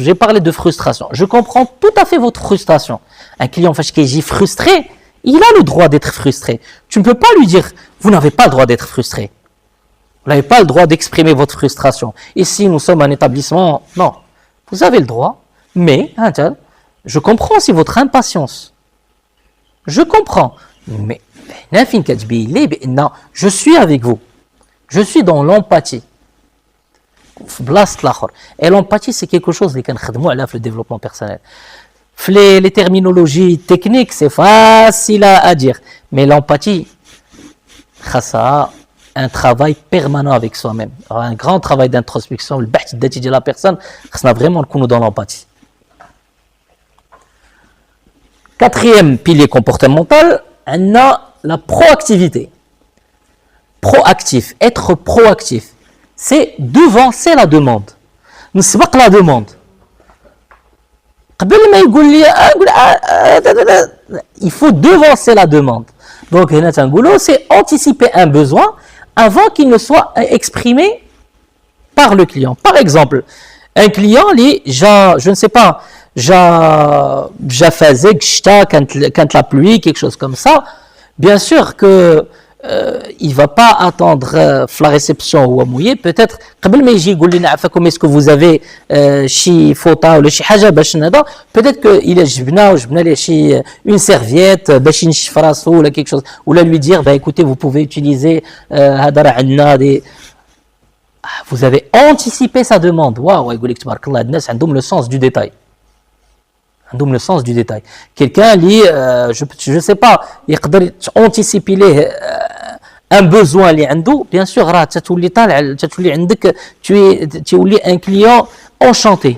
[SPEAKER 2] j'ai parlé de frustration. Je comprends tout à fait votre frustration. Un client qui est frustré, il a le droit d'être frustré. Tu ne peux pas lui dire, vous n'avez pas le droit d'être frustré. Vous n'avez pas le droit d'exprimer votre frustration. Ici, nous sommes un établissement. Non, vous avez le droit, mais je comprends aussi votre impatience. Je comprends. Mais je suis avec vous. Je suis dans l'empathie. Et l'empathie, c'est quelque chose qui est le développement personnel. Les terminologies techniques, c'est facile à dire. Mais l'empathie, c'est un travail permanent avec soi-même. Un grand travail d'introspection. Le but de la personne, c'est vraiment dans l'empathie. Quatrième pilier comportemental, on a la proactivité. Proactif, être proactif. C'est devancer la demande. نسبق la demande. قبل ما يقول لي il faut devancer la demande. Donc هنا تنقولوا c'est anticiper un besoin avant qu'il ne soit exprimé par le client. Par exemple, un client je ne sais pas, faisait quand la pluie, quelque chose comme ça. Bien sûr que il va pas attendre la réception ou à mouiller, peut-être قبل ما يجي يقول لنا عفاكم est-ce que vous avez شي فوطه ولا شي حاجه باش هذا, peut-être que il جبنا ليه شي une serviette باش ينشف راسو ولا quelque chose, ولا lui dire bah écoutez vous pouvez utiliser هذا راه عندنا des. Vous avez anticipé sa demande. Waouh, يقول لك تبارك الله الناس عندهم le sens du détail. عندهم le sens du détail. Quelqu'un lit je sais pas يقدر anticiper ليه un besoin اللي عنده, bien sûr راه تتولي طالع تتولي عندك تولي un client enchanté.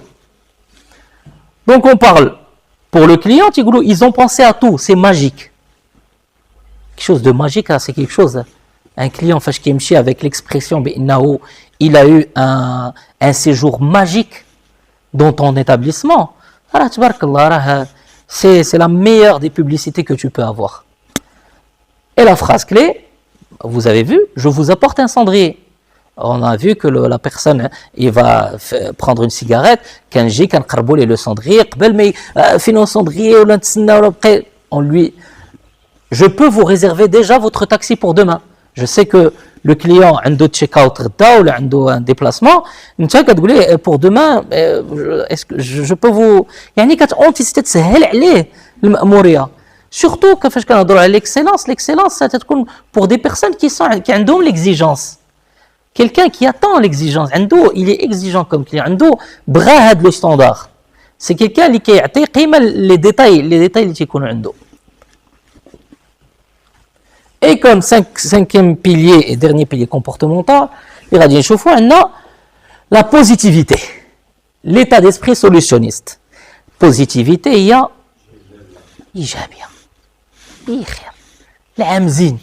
[SPEAKER 2] Donc on parle pour le client, ils ont pensé à tout, c'est magique. Quelque chose de magique, c'est quelque chose. Un client فاش كيمشي avec l'expression بانه il a eu un séjour magique dans ton établissement. راه تبارك الله راه c'est la meilleure des publicités que tu peux avoir. Et la phrase clé, vous avez vu, je vous apporte un cendrier. On a vu que la personne, il va prendre une cigarette, quand j'ai quand le cendrier, on lui, je peux vous réserver déjà votre taxi pour demain. Je sais que le client a un check-out ou un déplacement, pour demain, est-ce que je peux vous, يعني كتسهل تسهل عليه المأمورية. Surtout كيفاش كنهضروا على l'excellence ça تكون pour des personnes qui عندهم l'exigence. Quelqu'un qui attend l'exigence, il est exigeant comme client, bras le standard. C'est quelqu'un qui a les détails qui sont عنده. Et comme cinquième pilier et dernier pilier comportemental, il a dit la positivité, l'état d'esprit solutionniste. Positivité, il y a إيجابية, العام زين.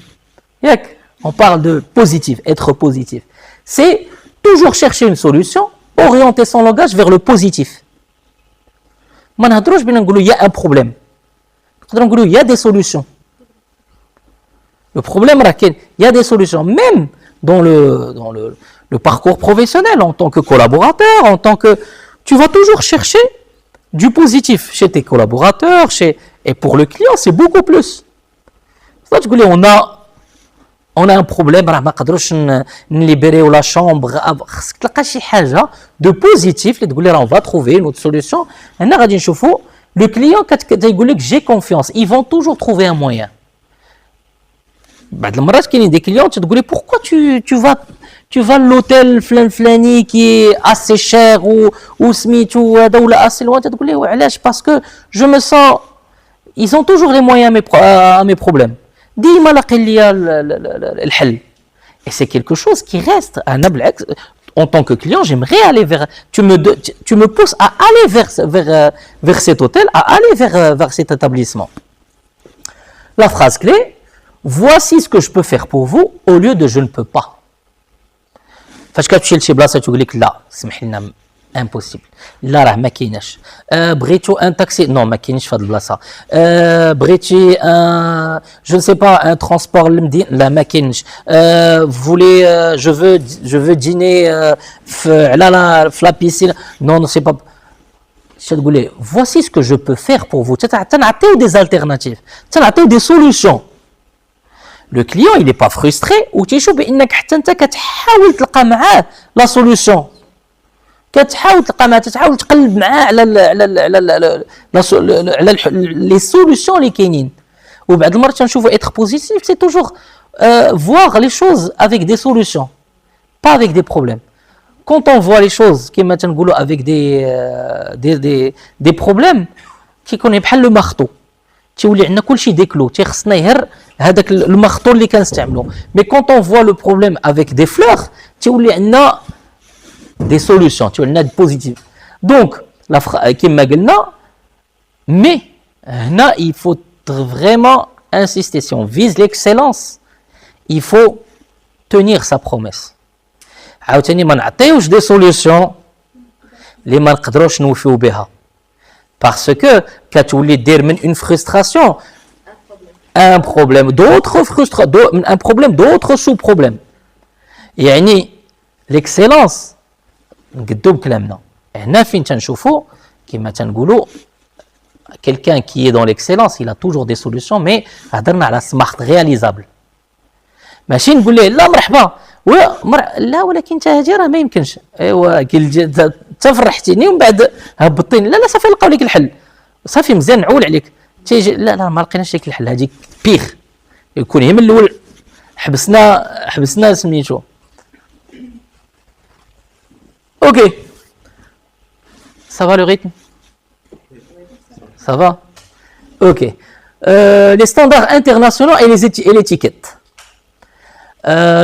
[SPEAKER 2] On parle de positif, être positif. C'est toujours chercher une solution, orienter son langage vers le positif. ما نهضروش بين نقولوا il y a un problème. نقدروا نقولوا il y a des solutions. Le problème il y a des solutions, même dans le parcours professionnel, en tant que collaborateur, en tant que tu vas toujours chercher du positif chez tes collaborateurs, et pour le client, c'est beaucoup plus. Ça, tu dis, on a un problème, ما نقدروش نليبريو la chambre, تلقى شي حاجه de positif, اللي تقول لي on va trouver une autre solution. هنا غادي نشوفوا le client كيقول لك j'ai confiance, ils vont toujours trouver un moyen. بعد المرات كاينين des clients تقول لي pourquoi tu vas à l'hôtel flani qui est assez cher ou سميتو هذا ولا assez loin, تقول لي علاش parce que je me sens ils ont toujours les moyens à mes problèmes. ديما لاقي ليا الحل. Et c'est quelque chose qui reste انا بالعكس en tant que client, j'aimerais aller vers tu me pousses à aller vers cet hôtel, à aller vers cet établissement. La phrase clé, voici ce que je peux faire pour vous au lieu de je ne peux pas. فاش كتمشي لشي بلاصه تقول لك لا سمح لنا impossible. لا راه ما كايناش. بغيتو ان تاكسي نو ما كاينش في هذه البلاصه. بغيتي جو نسي با ان ترونسبور للمدينه لا ما كاينش. فولي جو فو ديني على لا بيسين نو نو سي با. شنو تقول لي voici ce que je peux faire pour vous. تنعطيو des alternatives, تنعطيو des solutions. Le client il est pas frustré وتيشوف بانك حتى انت كتحاول تلقى معاه لا سوليوشن, كتحاول تلقى معاه, تحاول تقلب معاه على لي سوليوشن اللي كاينين. وبعض المرات تنشوفوا être positif c'est toujours voir les choses avec des solutions, pas avec des problèmes. Quand on voit les choses كما تنقولوا avec des problèmes كيكون بحال لو مارطو, تيولي عندنا كلشي ديكلو, تيخصنا غير هذاك المخطو اللي كنستعملو. مي كونط اون فوا لو بروبليم افيك دي فلور تيولي عندنا دي سوليوشن, تيولي عندنا بوزيتيف. دونك كما قلنا مي هنا il faut vraiment insister, si on vise l'excellence il faut tenir sa promesse. عاوتاني ما نعطيوش دي سوليوشن اللي ما نقدروش نوفيو بها, parce que كتولي دير من une frustration un problème d'autres un problème d'autres sous-problèmes. يعني l'excellence نقدو بكلامنا هنا فين تنشوفوا كما تنقولوا quelqu'un qui est dans l'excellence il a toujours des solutions, mais هضرنا على smart réalisable. ماشي نقول ليه لا مرحبا لا ولكن انت هادي راه ما يمكنش. ايوا انت فرحتيني ومن بعد هبطيني لا صافي نلقاو لك الحل صافي مزيان نعول عليك تيجي لا ما لقيناش لك الحل. هذيك بيغ يكون هي من الاول حبسنا سميتو. اوكي ça va le rythme, ça va, ok. Les standards internationaux et l'étiquette.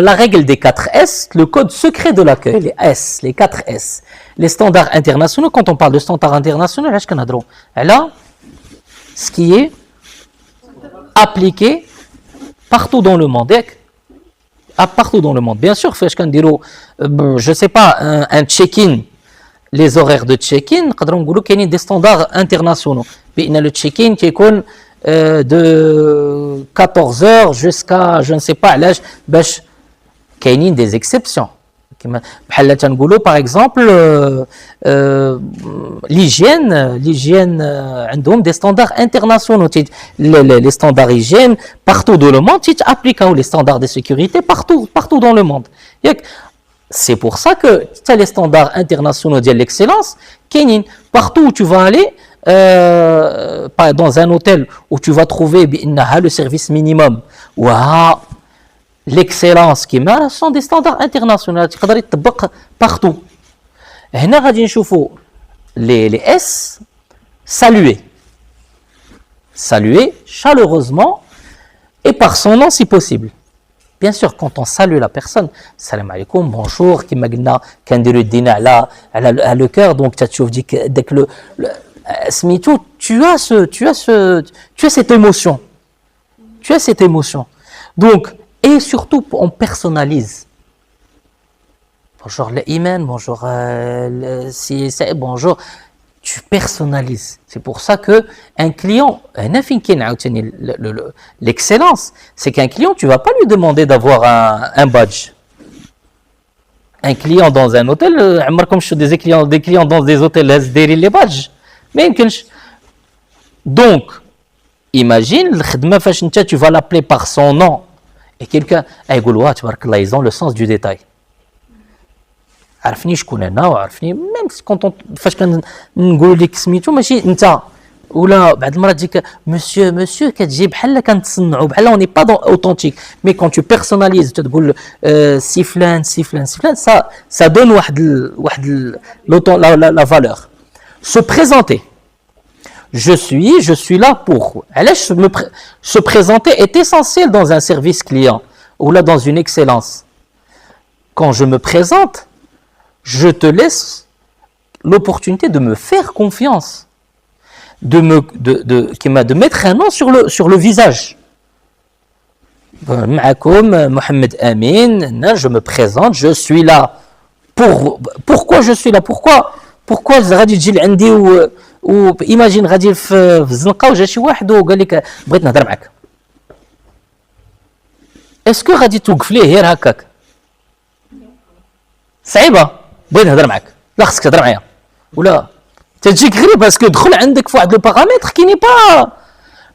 [SPEAKER 2] La règle des 4 S, le code secret de l'accueil, les S, les 4 S. Les standards internationaux, quand on parle de standards internationaux, là, ce qui est appliqué partout dans le monde. Partout dans le monde. Bien sûr, je ne sais pas, un check-in, les horaires de check-in, il y a des standards internationaux. Le check-in qui est de 14h jusqu'à je ne sais pas l'âge, il y a des exceptions. كما بحال تنقولوا par exemple l'hygiène عندهم des standards internationaux les standards hygiène partout dans le monde appliquent les standards de sécurité partout dans le monde c'est pour ça que les standards internationaux de l'excellence partout où tu vas aller dans un hôtel où tu vas trouver le service minimum l'excellence qui sont des standards internationaux qui peuvent être partout. هنا غادي نشوفوا les S saluer chaleureusement et par son nom si possible. Bien sûr, quand on salue la personne, salam alaikum, bonjour, كما قلنا كنديروا يدينا على le cœur, donc tu تشوف ديك le سميتو tu as cette émotion. Donc et surtout, on personnalise. Bonjour l'Iman, bonjour bonjour. Tu personnalises. C'est pour ça que un client, l'excellence, c'est qu'un client, tu vas pas lui demander d'avoir un badge. Un client dans un hôtel, comme je suis des clients dans des hôtels, les badges. Mais donc, imagine, tu vas l'appeler par son nom. Et quelqu'un ils ont le sens du détail. عرفني شكون انا وعرفني ميم كونط فاش كنقول لك سميتو ماشي انت ولا بعض المرات تجيك مسيو كتجي بحال كنتصنعوا بحال اوني با اوثنتيك مي كون تو بيرسوناليز تقول سي فلان ça donne واحد la valeur. Se présenter. Je suis là pour. Se présenter est essentiel dans un service client ou là dans une excellence. Quand je me présente, je te laisse l'opportunité de me faire confiance, de mettre un nom sur le visage. Ma'akoum, Mohamed Amin, je me présente, je suis là. Pourquoi je suis là? Pourquoi غادي تجي لعندي وإيماجين غادي في الزنقة وجا شي واحد وقال لك بغيت نهضر معك. اسكو غادي توقف ليه غير هكاك؟ صعيبة بغيت نهضر معك، لا خصك تهضر معايا ولا تجيك غريب باسكو دخل عندك في واحد لو بارامتر كي ني با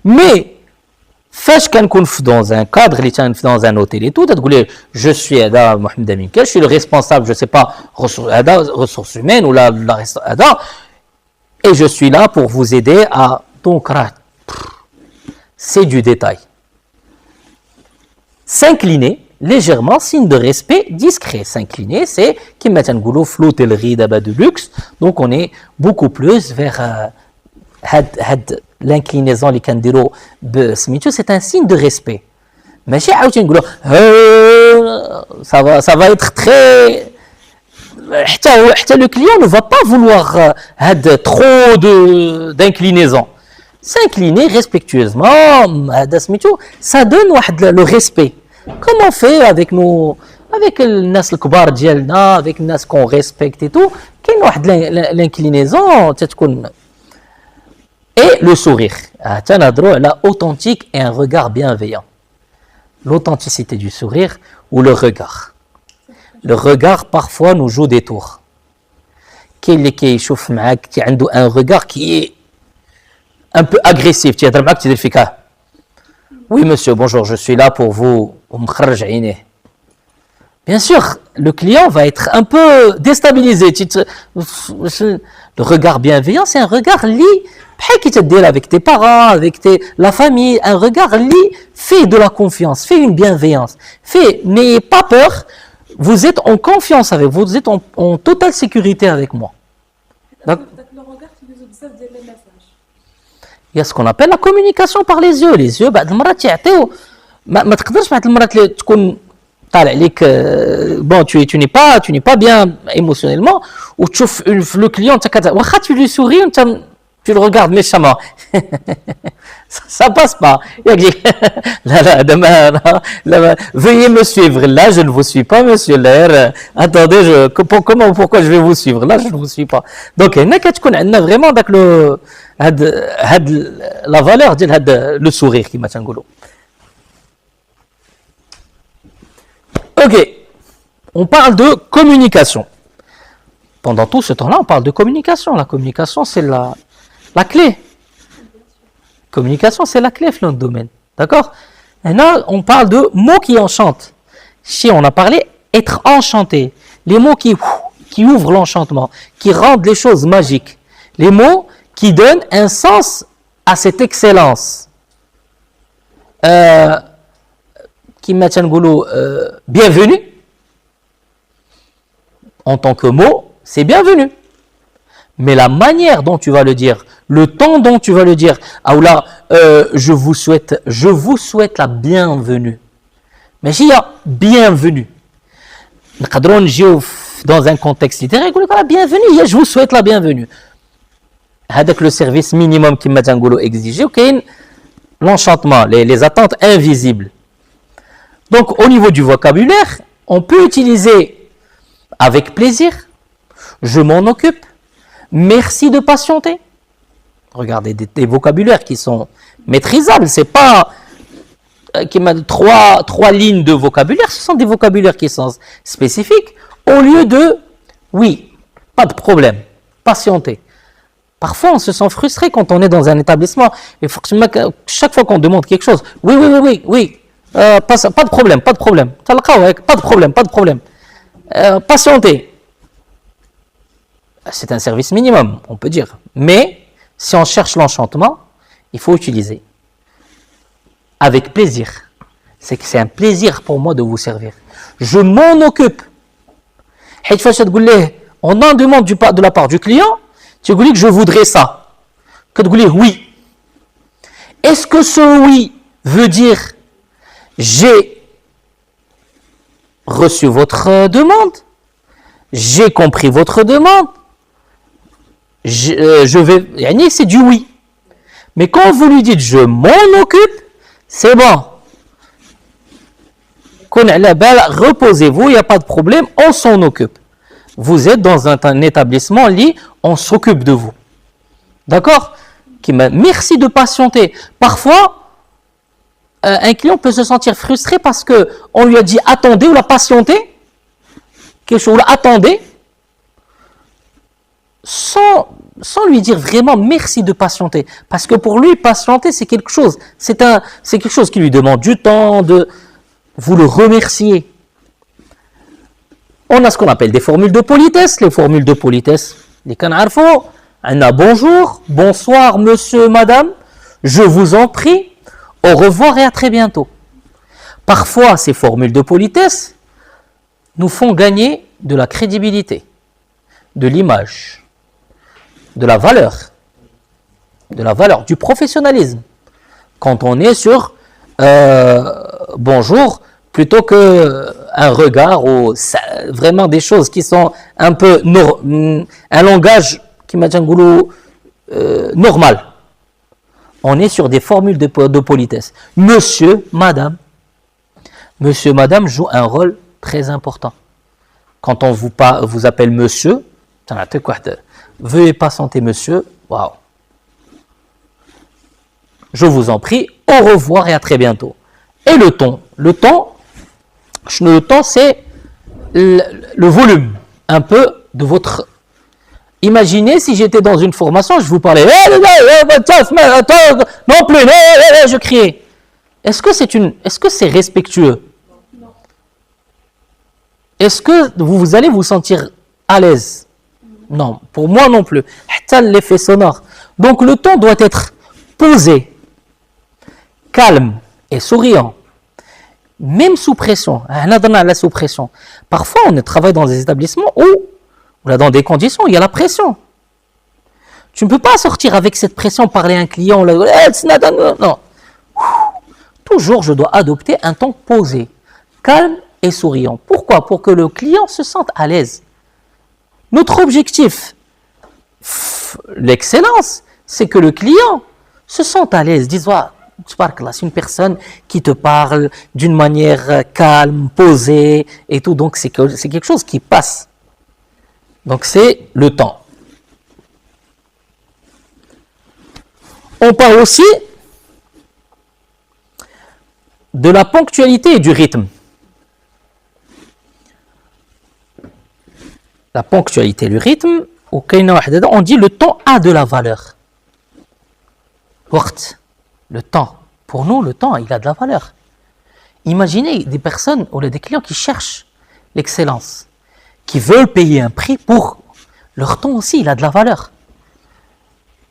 [SPEAKER 2] مي فاش كنكون في dans un cadre اللي كان dans un hôtel et tout تقول لي je suis هذا محمد أمين je suis le responsable je sais pas هذا ressources humaines ou la هذا et je suis là pour vous aider à donc c'est du détail. S'incliner légèrement, signe de respect discret. S'incliner, c'est qui met un goulot flotellerie d'abord de luxe. Donc on est beaucoup plus vers l'inclinaison les candidats de Smith. C'est un signe de respect. Mais chez Aoutin goulot, ça va être très. Le client ne va pas vouloir trop d'inclinaison. S'incliner respectueusement, ça donne le respect. Comme on fait avec les nas الكبار ديالنا, avec les nas qu'on respecte et tout, كاين واحد l'inclinaison تتكون. Et le sourire. تنهضروا على authentique et un regard bienveillant. L'authenticité du sourire ou le regard. Le regard parfois nous joue des tours. كاين اللي كيشوف معاك كي عنده un regard qui est un peu agressif. تيهضر معاك تدير فيك oui monsieur bonjour je suis là pour vous ومخرج عينيه. Bien sûr le client va être un peu déstabilisé. Le regard bienveillant c'est un regard li بحال كي تدير avec tes parents avec la famille, un regard li fait de la confiance, fait une bienveillance, fait n'ayez pas peur. Vous êtes en confiance avec vous, vous êtes en totale sécurité avec moi. D'accord. Il y a ce qu'on appelle la communication par les yeux. Les yeux, بعض المرات يعطيو ما تقدرش بعض المرات تكون طالع عليك bon tu n'es pas bien émotionnellement ou تشوف le client واخا tu lui souris انت tu le regardes méchamment. Ça passe pas. Veuillez me suivre. Là, je ne vous suis pas, monsieur l'air. Attendez, pourquoi je vais vous suivre? Là, je ne vous suis pas. Donc, il y a vraiment la valeur de le sourire qui m'a dit. Ok. on parle de communication. Pendant tout ce temps-là, on parle de communication. La communication, c'est la clé. Communication, c'est la clé dans le domaine. D'accord? Et là, on parle de mots qui enchantent. Si on a parlé être enchanté, les mots qui ouvrent l'enchantement, qui rendent les choses magiques, les mots qui donnent un sens à cette excellence. Qui mettent bienvenue, en tant que mot, c'est bienvenu. Mais la manière dont tu vas le dire, le temps dont tu vas le dire, ah là, je vous souhaite la bienvenue. Mais s'il y a bienvenue, dans un contexte littéraire, la bienvenue, je vous souhaite la bienvenue. Avec le service minimum qui m'a exigé, l'enchantement, les attentes invisibles. Donc, au niveau du vocabulaire, on peut utiliser avec plaisir, je m'en occupe, merci de patienter. Regardez des vocabulaires qui sont maîtrisables, c'est pas trois lignes de vocabulaire, ce sont des vocabulaires qui sont spécifiques, au lieu de oui, pas de problème, patienter. Parfois, on se sent frustré quand on est dans un établissement. Et chaque fois qu'on demande quelque chose, oui, pas de problème, pas de problème. Patienter. C'est un service minimum, on peut dire. Mais, si on cherche l'enchantement, il faut utiliser. Avec plaisir. C'est que c'est un plaisir pour moi de vous servir. Je m'en occupe. On en demande de la part du client, tu dis que je voudrais ça. Que tu dis oui. Est-ce que ce oui veut dire j'ai reçu votre demande, j'ai compris votre demande, je vais. C'est du oui. Mais quand vous lui dites je m'en occupe, c'est bon. Reposez-vous, il n'y a pas de problème, on s'en occupe. Vous êtes dans un établissement lié, on s'occupe de vous. D'accord? Merci de patienter. Parfois, un client peut se sentir frustré parce qu'on lui a dit attendez ou la patienter, quelque chose, attendez, sans lui dire vraiment merci de patienter. Parce que pour lui, patienter, c'est quelque chose. C'est quelque chose qui lui demande du temps, vous le remercier. On a ce qu'on appelle des formules de politesse. Les formules de politesse, les canarfo, on a bonjour, bonsoir, monsieur, madame, je vous en prie, au revoir et à très bientôt. Parfois, ces formules de politesse nous font gagner de la crédibilité, de l'image, de la valeur, du professionnalisme. Quand on est sur bonjour, plutôt qu'un regard ou vraiment des choses qui sont un peu un langage qui m'a normal. On est sur des formules de politesse. Monsieur, madame joue un rôle très important. Quand on vous appelle monsieur, veuillez patienter monsieur, waouh. Je vous en prie, au revoir et à très bientôt. Et le ton, c'est le volume, un peu de votre. Imaginez si j'étais dans une formation, je vous parlais, non plus, je criais. Est-ce que c'est respectueux? Est-ce que vous allez vous sentir à l'aise? Non, pour moi non plus. L'effet sonore. Donc le ton doit être posé, calme et souriant. Même sous pression. Sous pression. Parfois, on travaille dans des établissements où, dans des conditions où il y a la pression. Tu ne peux pas sortir avec cette pression, parler à un client. Non. Toujours, je dois adopter un ton posé, calme et souriant. Pourquoi? Pour que le client se sente à l'aise. Notre objectif, l'excellence, c'est que le client se sente à l'aise. Dise, c'est une personne qui te parle d'une manière calme, posée et tout. Donc, c'est quelque chose qui passe. Donc, c'est le temps. On parle aussi de la ponctualité et du rythme. la ponctualité, le rythme, on dit le temps a de la valeur. Le temps. Pour nous, le temps, il a de la valeur. Imaginez des personnes ou des clients qui cherchent l'excellence, qui veulent payer un prix pour leur temps aussi, il a de la valeur.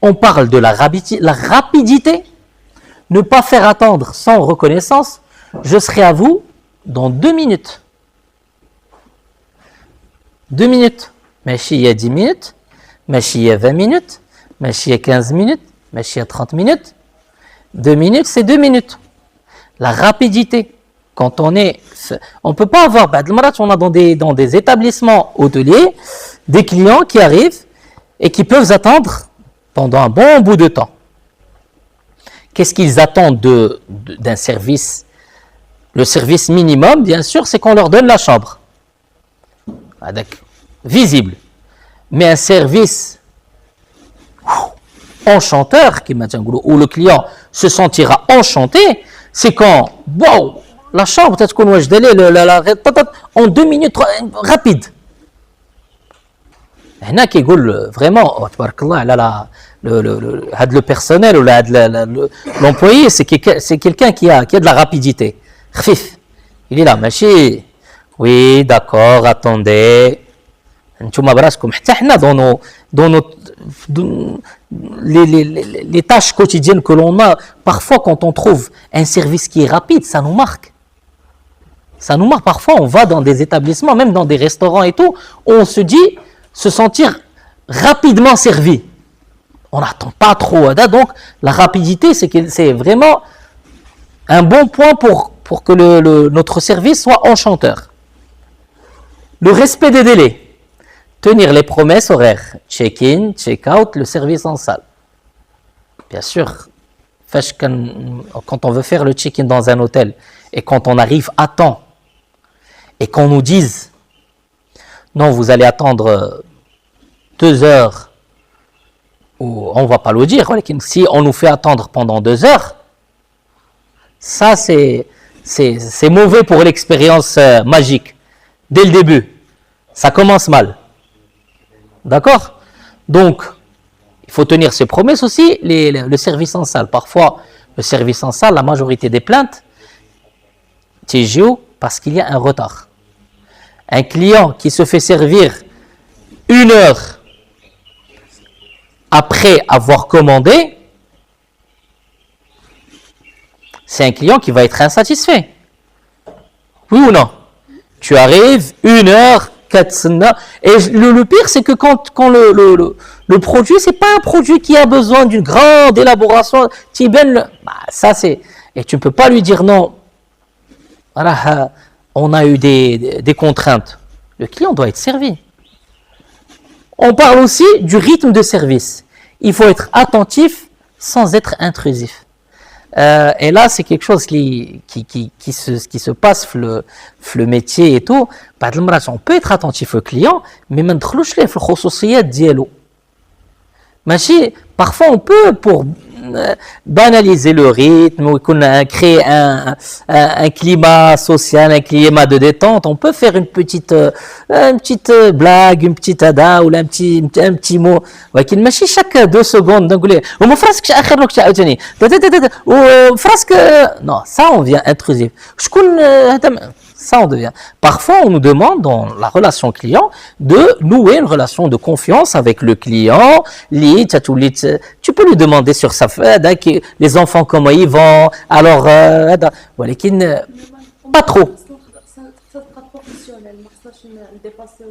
[SPEAKER 2] On parle de la rapidité, ne pas faire attendre sans reconnaissance. Je serai à vous dans 2 minutes. 2 minutes. Machia il y a 10 minutes, machia il y a 20 minutes, machia il y a 15 minutes, machia il y a 30 minutes. 2 minutes, c'est 2 minutes. La rapidité, quand on ne peut pas avoir, on a dans des établissements hôteliers, des clients qui arrivent et qui peuvent attendre pendant un bon bout de temps. Qu'est-ce qu'ils attendent d'un service? Le service minimum, bien sûr, c'est qu'on leur donne la chambre. Visible. Mais un service enchanteur, où le client se sentira enchanté, c'est quand, wow, la chambre, peut-être qu'on en 2 minutes, rapide. Il y a qui disent vraiment, le personnel ou l'employé, c'est quelqu'un qui a de la rapidité. Il est là, machine. Oui, d'accord, attendez. Dans les tâches quotidiennes que l'on a, parfois quand on trouve un service qui est rapide, ça nous marque. Ça nous marque. Parfois, on va dans des établissements, même dans des restaurants et tout, où on se dit se sentir rapidement servi. On n'attend pas trop. Donc, la rapidité, c'est vraiment un bon point pour que notre service soit enchanteur. Le respect des délais. Tenir les promesses horaires, check-in, check-out, le service en salle. Bien sûr, quand on veut faire le check-in dans un hôtel et quand on arrive à temps et qu'on nous dise non, vous allez attendre 2 heures, ou on ne va pas le dire, si on nous fait attendre pendant 2 heures, ça c'est mauvais pour l'expérience magique. Dès le début, ça commence mal. D'accord? Donc, il faut tenir ses promesses aussi, le service en salle. Parfois, le service en salle, la majorité des plaintes, c'est parce qu'il y a un retard. Un client qui se fait servir 1 heure après avoir commandé, c'est un client qui va être insatisfait. Oui ou non? Tu arrives 1 heure, et le pire, c'est que quand le produit, c'est pas un produit qui a besoin d'une grande élaboration, ça c'est, et tu ne peux pas lui dire non. Voilà, on a eu des contraintes. Le client doit être servi. On parle aussi du rythme de service. Il faut être attentif sans être intrusif. Et là, c'est quelque chose qui se passe le métier et tout. On peut être attentif au client, mais ما ندخلوش ليه في الخصوصيات ديالو. ماشي, parfois on peut pour banaliser le rythme ou créer un climat social, un climat de détente, on peut faire une petite blague, une petite ada ou un petit mot. ولكن ماشي chaque 2 secondes نقول له وما فراسك اخر وقت عاوتاني وفراسك. Non, ça on vient intrusif. شكون هذا? Ça on devient. Parfois on nous demande dans la relation client de nouer une relation de confiance avec le client. Tu peux lui demander sur sa fête, les enfants comment ils vont. Alors, pas trop.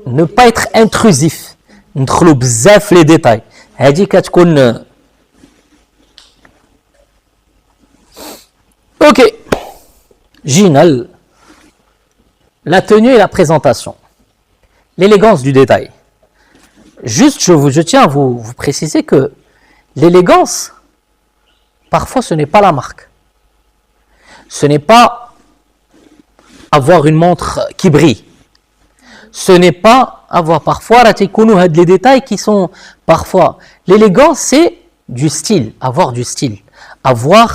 [SPEAKER 2] Ne pas être intrusif. ندخلوا بزاف les détails. هذه كتكون. Ok. Ginal. La tenue et la présentation. L'élégance du détail. Juste, je tiens à vous préciser que l'élégance, parfois ce n'est pas la marque. Ce n'est pas avoir une montre qui brille. Ce n'est pas avoir parfois les détails qui sont parfois. L'élégance, c'est du style, avoir du style. Avoir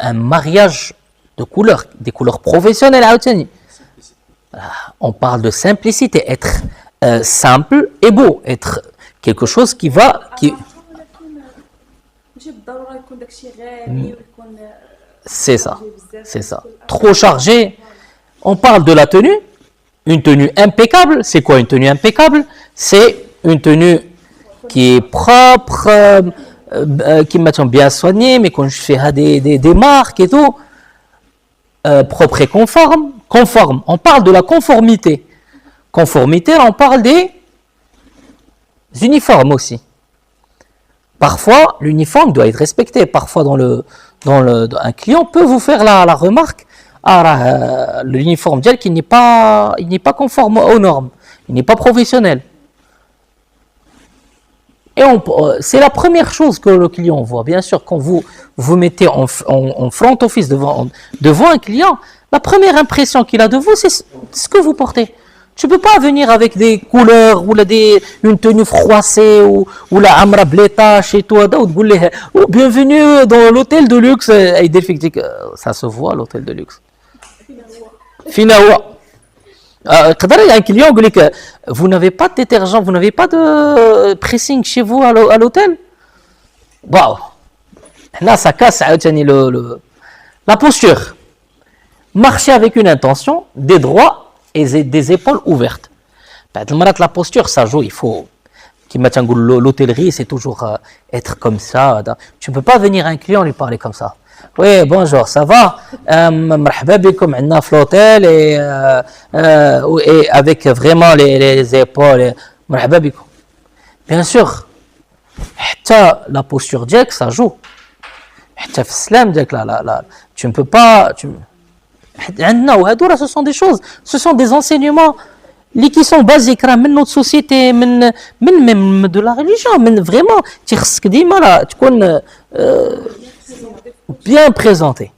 [SPEAKER 2] un mariage de couleurs, des couleurs professionnelles. On parle de simplicité, être simple et beau, être quelque chose qui va...
[SPEAKER 3] ماشي بالضروره يكون داكشي غالي ويكون
[SPEAKER 2] C'est ça, c'est ça. Trop chargé. On parle de la tenue. Une tenue impeccable. C'est quoi une tenue impeccable? C'est une tenue qui est propre, qui est bien soignée, mais quand je fais des marques et tout, propre et conforme. Conforme. On parle de la conformité. Conformité, on parle des uniformes aussi. Parfois, l'uniforme doit être respecté. Parfois, un client peut vous faire la remarque, l'uniforme il n'est pas conforme aux normes, il n'est pas professionnel. Et c'est la première chose que le client voit. Bien sûr, quand vous mettez en front office devant un client, la première impression qu'il a de vous, c'est ce que vous portez. Tu ne peux pas venir avec des couleurs ou une tenue froissée ou la amra bleta chez toi ou bienvenue dans l'hôtel de luxe. Ça se voit l'hôtel de luxe. Finawa. Il y a un client qui dit vous n'avez pas de détergent, vous n'avez pas de pressing chez vous à l'hôtel. Waouh. Là, ça casse la posture. Marcher avec une intention, des droits et des épaules ouvertes. La posture, ça joue, il faut. L'hôtellerie, c'est toujours être comme ça. Tu ne peux pas venir à un client lui parler comme ça. Oui, bonjour, ça va? Marhaba bikoum عندنا في l'hôtel et avec vraiment les épaules. Marhaba bikoum. Bien sûr, la posture diak, ça joue. Tu ne peux pas. Ce sont des choses, ce sont des enseignements qui sont basiques de notre société, même de la religion, vraiment, tu bien présenté.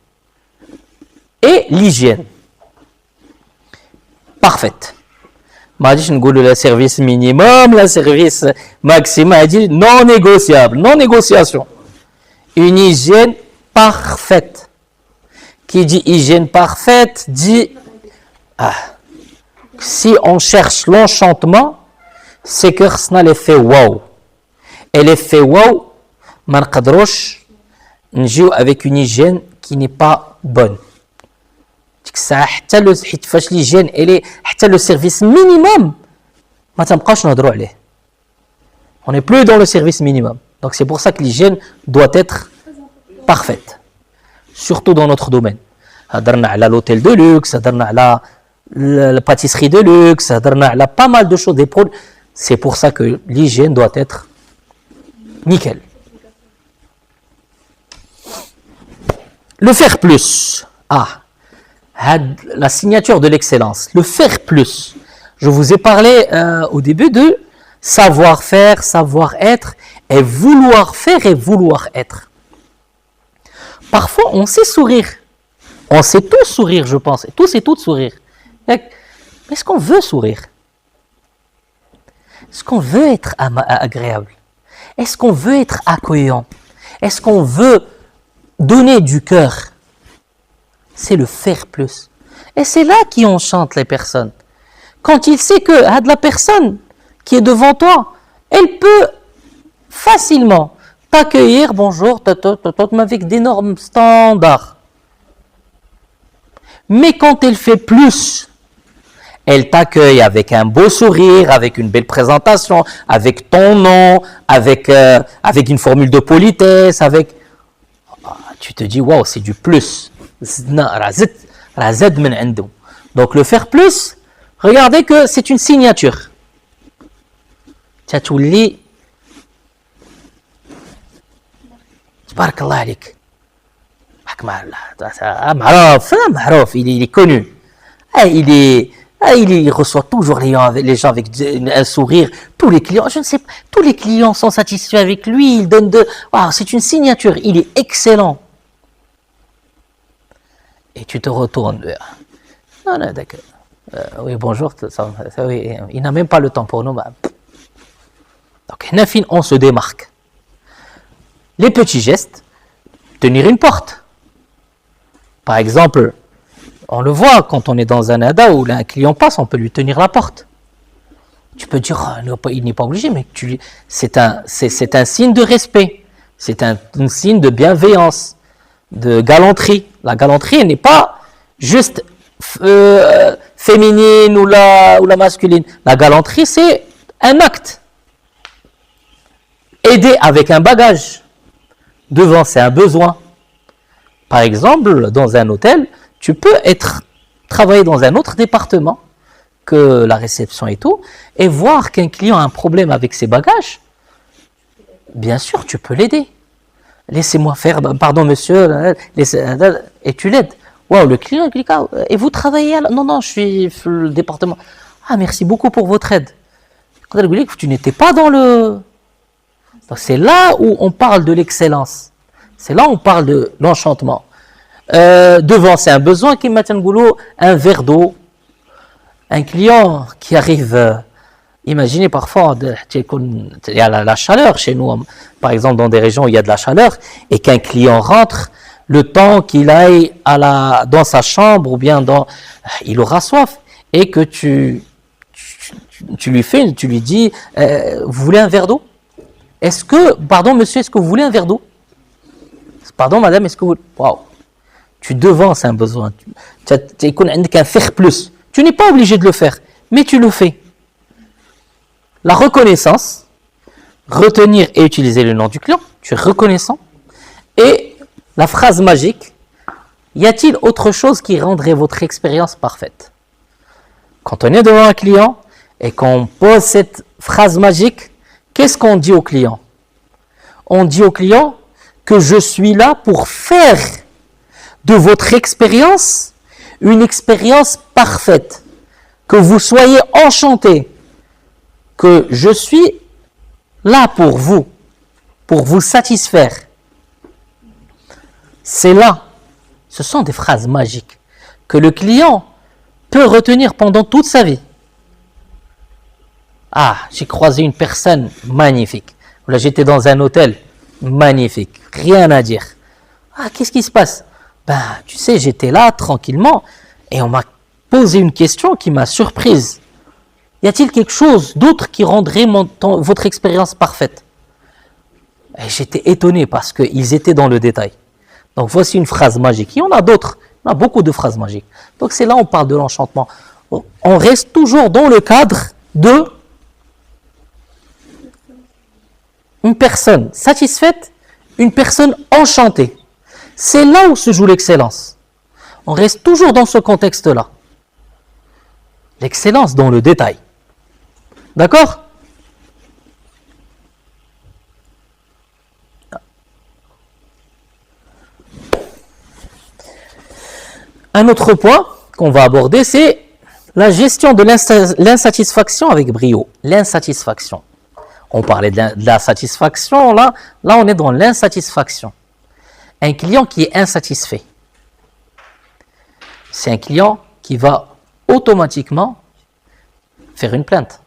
[SPEAKER 2] Et l'hygiène, parfaite. Je dis le service minimum, le service maximum, non négociable, non négociation. Une hygiène parfaite. Qui dit hygiène parfaite dit si on cherche l'enchantement, c'est que ça l'effet wow. Et l'effet wow, ما نقدروش نجيو avec une hygiène qui n'est pas bonne. حتى فاش l'hygiène حتى le service minimum ما تنبقاوش نهضروا عليه. On n'est plus dans le service minimum. Donc c'est pour ça que l'hygiène doit être parfaite. Surtout dans notre domaine. هضرنا على l'hôtel de luxe, هضرنا على la pâtisserie de luxe, هضرنا على pas mal de choses, des produits. C'est pour ça que l'hygiène doit être nickel. Le faire plus. La signature de l'excellence. Le faire plus. Je vous ai parlé au début de savoir-faire, savoir-être et vouloir faire et vouloir être. Parfois, on sait sourire. On sait tous sourire, je pense. Tous et toutes sourire. Est-ce qu'on veut sourire? Est-ce qu'on veut être agréable? Est-ce qu'on veut être accueillant? Est-ce qu'on veut donner du cœur? C'est le faire plus. Et c'est là qu'enchante les personnes. Quand il sait que la personne qui est devant toi, elle peut facilement t'accueillir, bonjour, avec d'énormes standards. Mais quand elle fait plus, elle t'accueille avec un beau sourire, avec une belle présentation, avec ton nom, avec une formule de politesse, tu te dis, waouh, c'est du plus. Donc le faire plus, regardez que c'est une signature. تتولي تبارك الله عليك معروف il est connu il reçoit toujours les gens avec un sourire, tous les clients, je ne sais pas, tous les clients sont satisfaits avec lui, il donne c'est une signature, il est excellent. Et tu te retournes vers non, d'accord. Oui, bonjour, oui, il n'a même pas le temps pour nous. Donc, on se démarque. Les petits gestes, tenir une porte. Par exemple, on le voit quand on est dans un ADA où un client passe, on peut lui tenir la porte. Tu peux dire, ah, il n'est pas obligé, mais c'est un signe de respect, c'est un signe de bienveillance, de galanterie. La galanterie n'est pas juste féminine ou la masculine. La galanterie, c'est un acte. Aider avec un bagage. Devant, c'est un besoin. Par exemple, dans un hôtel, tu peux travailler dans un autre département que la réception et tout, et voir qu'un client a un problème avec ses bagages, bien sûr, tu peux l'aider. Laissez-moi faire, pardon monsieur, et tu l'aides. Waouh, le client, il dit, et vous travaillez là? Non, non, je suis le département. Ah, merci beaucoup pour votre aide. Quand elle dit que tu n'étais pas dans le... Donc, c'est là où on parle de l'excellence. C'est là où on parle de l'enchantement. Devant, c'est un besoin qui met un verre d'eau. Un client qui arrive, imaginez parfois, il y a la chaleur chez nous, par exemple dans des régions où il y a de la chaleur, et qu'un client rentre, le temps qu'il aille dans sa chambre ou bien il aura soif, et que tu lui dis, vous voulez un verre d'eau? Pardon monsieur, est-ce que vous voulez un verre d'eau? Pardon madame, est-ce que vous... Waouh, tu devances un besoin, tu as qu'un faire plus. Tu n'es pas obligé de le faire, mais tu le fais. La reconnaissance, retenir et utiliser le nom du client, tu es reconnaissant. Et la phrase magique, y a-t-il autre chose qui rendrait votre expérience parfaite? Quand on est devant un client et qu'on pose cette phrase magique, qu'est-ce qu'on dit au client? On dit au client que je suis là pour faire de votre expérience une expérience parfaite, que vous soyez enchanté, que je suis là pour vous satisfaire. C'est là, ce sont des phrases magiques que le client peut retenir pendant toute sa vie. Ah, j'ai croisé une personne magnifique. Là, j'étais dans un hôtel magnifique, rien à dire. Ah, qu'est-ce qui se passe? Ben, tu sais, j'étais là tranquillement et on m'a posé une question qui m'a surprise. Y a-t-il quelque chose d'autre qui rendrait votre expérience parfaite? Et j'étais étonné parce qu'ils étaient dans le détail. Donc voici une phrase magique. Il y en a d'autres, il y en a beaucoup de phrases magiques. Donc c'est là où on parle de l'enchantement. On reste toujours dans le cadre de une personne satisfaite, une personne enchantée. C'est là où se joue l'excellence. On reste toujours dans ce contexte-là. L'excellence dans le détail. D'accord? Un autre point qu'on va aborder, c'est la gestion de l'insatisfaction avec brio. L'insatisfaction. On parlait de la satisfaction, là on est dans l'insatisfaction. Un client qui est insatisfait, c'est un client qui va automatiquement faire une plainte,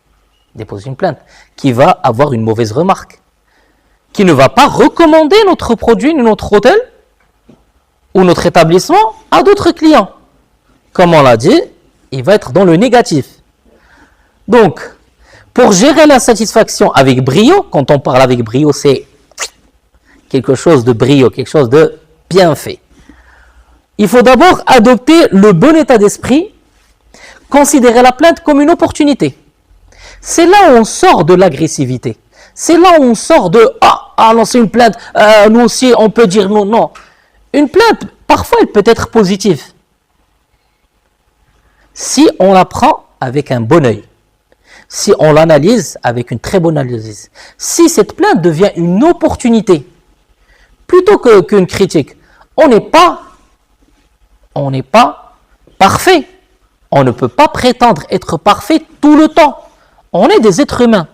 [SPEAKER 2] déposer une plainte, qui va avoir une mauvaise remarque, qui ne va pas recommander notre produit, notre hôtel ou notre établissement à d'autres clients. Comme on l'a dit, il va être dans le négatif. Donc, pour gérer l'insatisfaction avec brio, quand on parle avec brio, c'est quelque chose de brio, quelque chose de bien fait. Il faut d'abord adopter le bon état d'esprit, considérer la plainte comme une opportunité. C'est là où on sort de l'agressivité. C'est là où on sort de lancer une plainte, nous aussi on peut dire non. Non. Une plainte, parfois elle peut être positive. Si on la prend avec un bon œil. Si on l'analyse avec une très bonne analyse. Si cette plainte devient une opportunité, plutôt qu'une critique, on n'est pas parfait. On ne peut pas prétendre être parfait tout le temps. On est des êtres humains.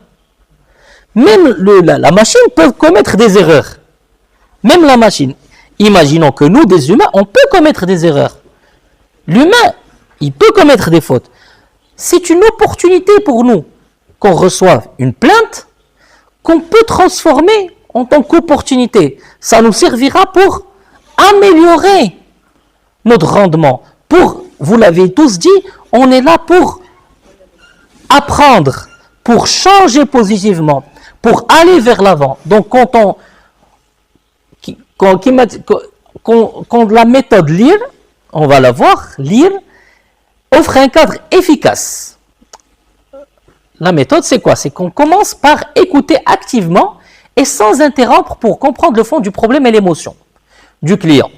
[SPEAKER 2] Même la machine peut commettre des erreurs. Même la machine. Imaginons que nous, des humains, on peut commettre des erreurs. L'humain, il peut commettre des fautes. C'est une opportunité pour nous qu'on reçoive une plainte qu'on peut transformer en tant qu'opportunité. Ça nous servira pour améliorer notre rendement. Vous l'avez tous dit, on est là pour apprendre, pour changer positivement, pour aller vers l'avant. Donc, quand la méthode lire, on va la voir, lire, offre un cadre efficace. La méthode, c'est quoi? C'est qu'on commence par écouter activement et sans interrompre pour comprendre le fond du problème et l'émotion du client.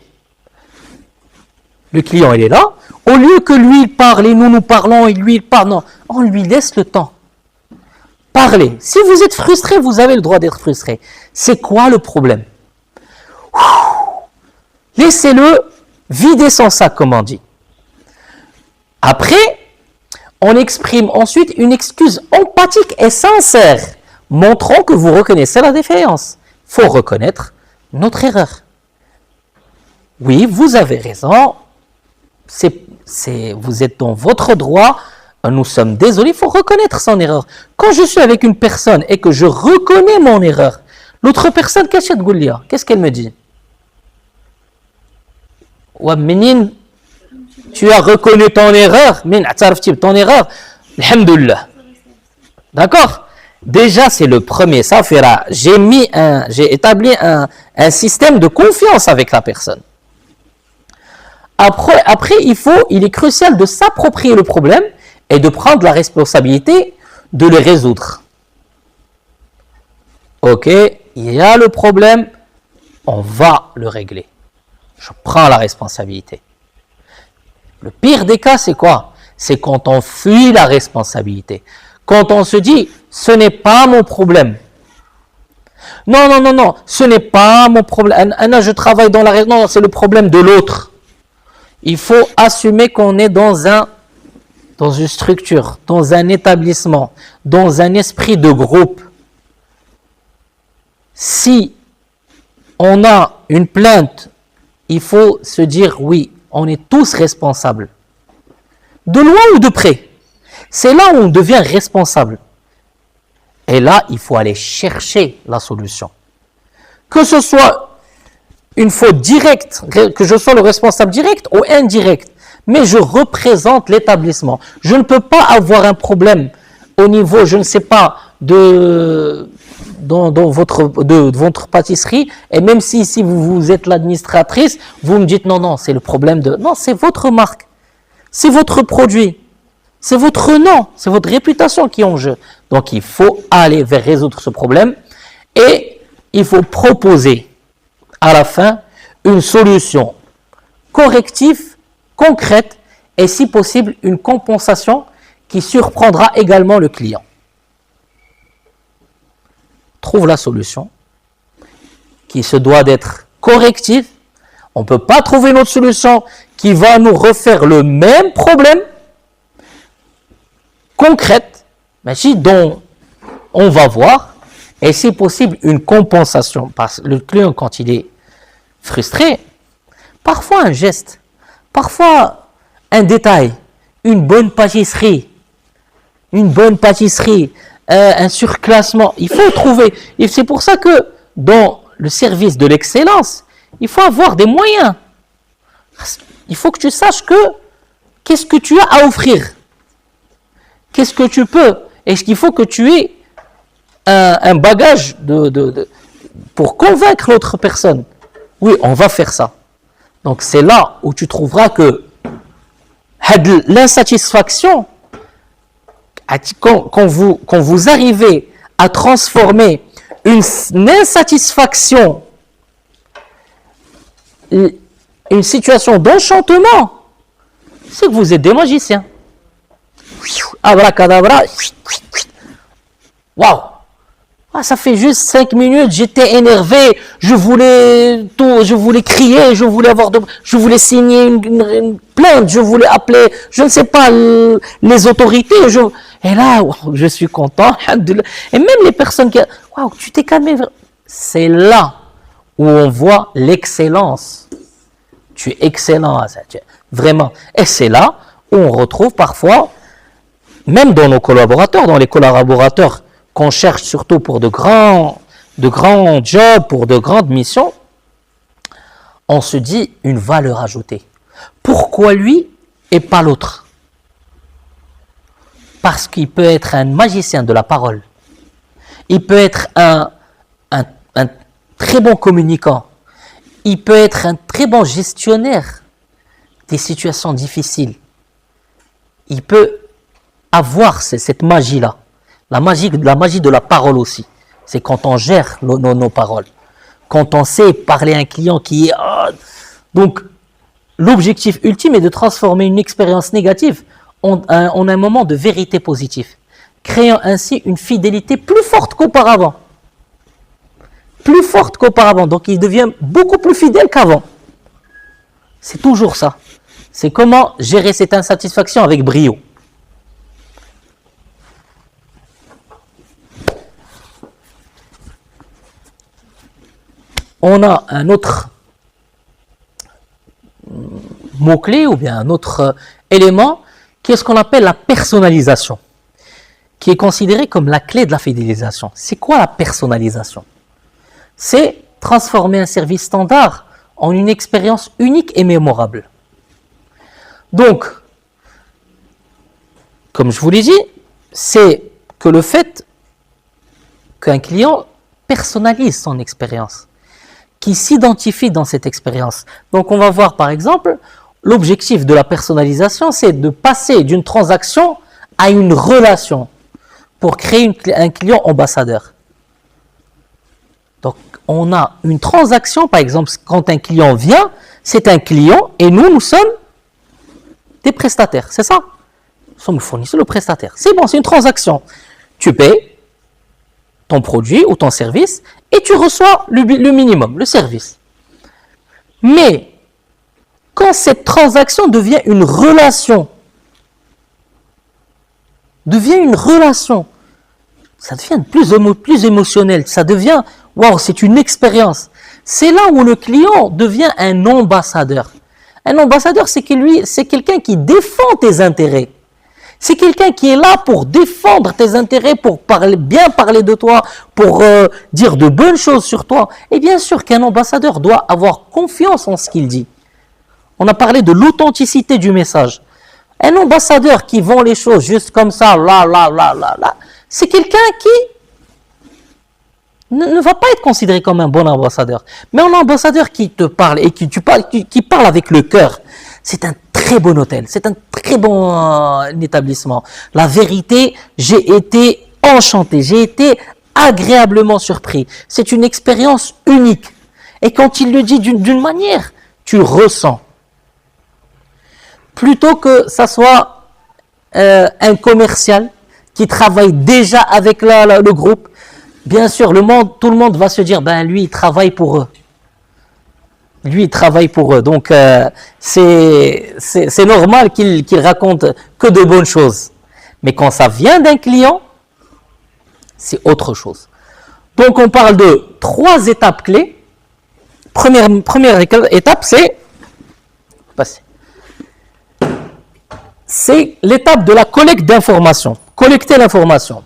[SPEAKER 2] Le client, il est là. Au lieu que lui, il parle et nous parlons et lui, il parle, non, on lui laisse le temps. Parlez. Si vous êtes frustré, vous avez le droit d'être frustré. C'est quoi le problème? Laissez-le vider son sac, comme on dit. Après, on exprime ensuite une excuse empathique et sincère, montrant que vous reconnaissez la défaillance. Il faut reconnaître notre erreur. Oui, vous avez raison. Vous êtes dans votre droit. Nous sommes désolés. Il faut reconnaître son erreur. Quand je suis avec une personne et que je reconnais mon erreur, l'autre personne, qu'est-ce qu'elle me dit? Ouais, menine, tu as reconnu ton erreur, ton erreur, alhamdoulilah. D'accord? Déjà, c'est le premier. Ça fera. J'ai établi un système de confiance avec la personne. Après, il est crucial de s'approprier le problème et de prendre la responsabilité de le résoudre. Ok, il y a le problème, on va le régler. Je prends la responsabilité. Le pire des cas, c'est quoi? C'est quand on fuit la responsabilité. Quand on se dit, ce n'est pas mon problème. Non, ce n'est pas mon problème. Je travaille dans la raison, non, c'est le problème de l'autre. Il faut assumer qu'on est dans une structure, dans un établissement, dans un esprit de groupe. Si on a une plainte, il faut se dire oui, on est tous responsables. De loin ou de près. C'est là où on devient responsable. Et là, il faut aller chercher la solution. Que ce soit une faute directe, que je sois le responsable direct ou indirect, mais je représente l'établissement. Je ne peux pas avoir un problème au niveau, je ne sais pas, de votre pâtisserie, et même si vous êtes l'administratrice, vous me dites non, c'est le problème de... Non, c'est votre marque, c'est votre produit, c'est votre nom, c'est votre réputation qui est en jeu. Donc il faut aller vers résoudre ce problème, et il faut proposer à la fin une solution corrective, concrète, et si possible une compensation qui surprendra également le client. Trouve la solution qui se doit d'être corrective. On ne peut pas trouver une autre solution qui va nous refaire le même problème concrète, mais dont on va voir, et si possible une compensation. Parce que le client, quand il est frustré, parfois un geste, parfois un détail, une bonne pâtisserie, un surclassement, il faut trouver. Et c'est pour ça que dans le service de l'excellence, il faut avoir des moyens. Il faut que tu saches qu'est-ce que tu as à offrir. Qu'est-ce que tu peux. Est-ce qu'il faut que tu aies un bagage pour convaincre l'autre personne. Oui, on va faire ça. Donc c'est là où tu trouveras que l'insatisfaction, quand vous arrivez à transformer une insatisfaction, une situation d'enchantement, c'est que vous êtes des magiciens. Abracadabra. Waouh! Ah, ça fait juste 5 minutes, j'étais énervé, je voulais crier, je voulais signer une plainte, je voulais appeler, je ne sais pas, les autorités, et là, wow, je suis content, et même les personnes qui, waouh, tu t'es calmé, c'est là où on voit l'excellence. Tu es excellent à ça, vraiment. Et c'est là où on retrouve parfois, même dans nos collaborateurs, dans les collaborateurs qu'on cherche surtout pour de grands jobs, pour de grandes missions, on se dit une valeur ajoutée. Pourquoi lui et pas l'autre? Parce qu'il peut être un magicien de la parole. Il peut être un très bon communicant. Il peut être un très bon gestionnaire des situations difficiles. Il peut avoir cette magie-là. La magie de la parole aussi. C'est quand on gère nos paroles. Quand on sait parler à un client qui est... Donc, l'objectif ultime est de transformer une expérience négative en un moment de vérité positive, créant ainsi une fidélité plus forte qu'auparavant. Plus forte qu'auparavant. Donc, il devient beaucoup plus fidèle qu'avant. C'est toujours ça. C'est comment gérer cette insatisfaction avec brio. On a un autre mot-clé ou bien un autre élément qui est ce qu'on appelle la personnalisation, qui est considéré comme la clé de la fidélisation. C'est quoi la personnalisation? C'est transformer un service standard en une expérience unique et mémorable. Donc, comme je vous l'ai dit, c'est que le fait qu'un client personnalise son expérience, qui s'identifie dans cette expérience. Donc on va voir par exemple, l'objectif de la personnalisation, c'est de passer d'une transaction à une relation pour créer un client ambassadeur. Donc on a une transaction, par exemple, quand un client vient, c'est un client et nous sommes des prestataires, c'est ça? Nous sommes le fournisseur, le prestataire. C'est bon, c'est une transaction. Tu payes ton produit ou ton service et tu reçois le minimum, le service. Mais quand cette transaction devient une relation, ça devient plus émotionnel, ça devient, waouh, c'est une expérience. C'est là où le client devient un ambassadeur. Un ambassadeur, c'est quelqu'un qui défend tes intérêts. C'est quelqu'un qui est là pour défendre tes intérêts, pour bien parler de toi, pour dire de bonnes choses sur toi. Et bien sûr qu'un ambassadeur doit avoir confiance en ce qu'il dit. On a parlé de l'authenticité du message. Un ambassadeur qui vend les choses juste comme ça, c'est quelqu'un qui ne va pas être considéré comme un bon ambassadeur. Mais un ambassadeur qui te parle et qui parle avec le cœur, c'est un très bon hôtel, c'est un très bon établissement. La vérité, j'ai été enchanté, j'ai été agréablement surpris. C'est une expérience unique. Et quand il le dit d'une manière, tu ressens. Plutôt que ça soit un commercial qui travaille déjà avec le groupe, bien sûr, tout le monde va se dire, ben lui, il travaille pour eux. Lui, il travaille pour eux. Donc, c'est normal qu'il raconte que de bonnes choses. Mais quand ça vient d'un client, c'est autre chose. Donc, on parle de 3 étapes clés. Première étape, c'est l'étape de la collecte d'informations. Collecter l'information.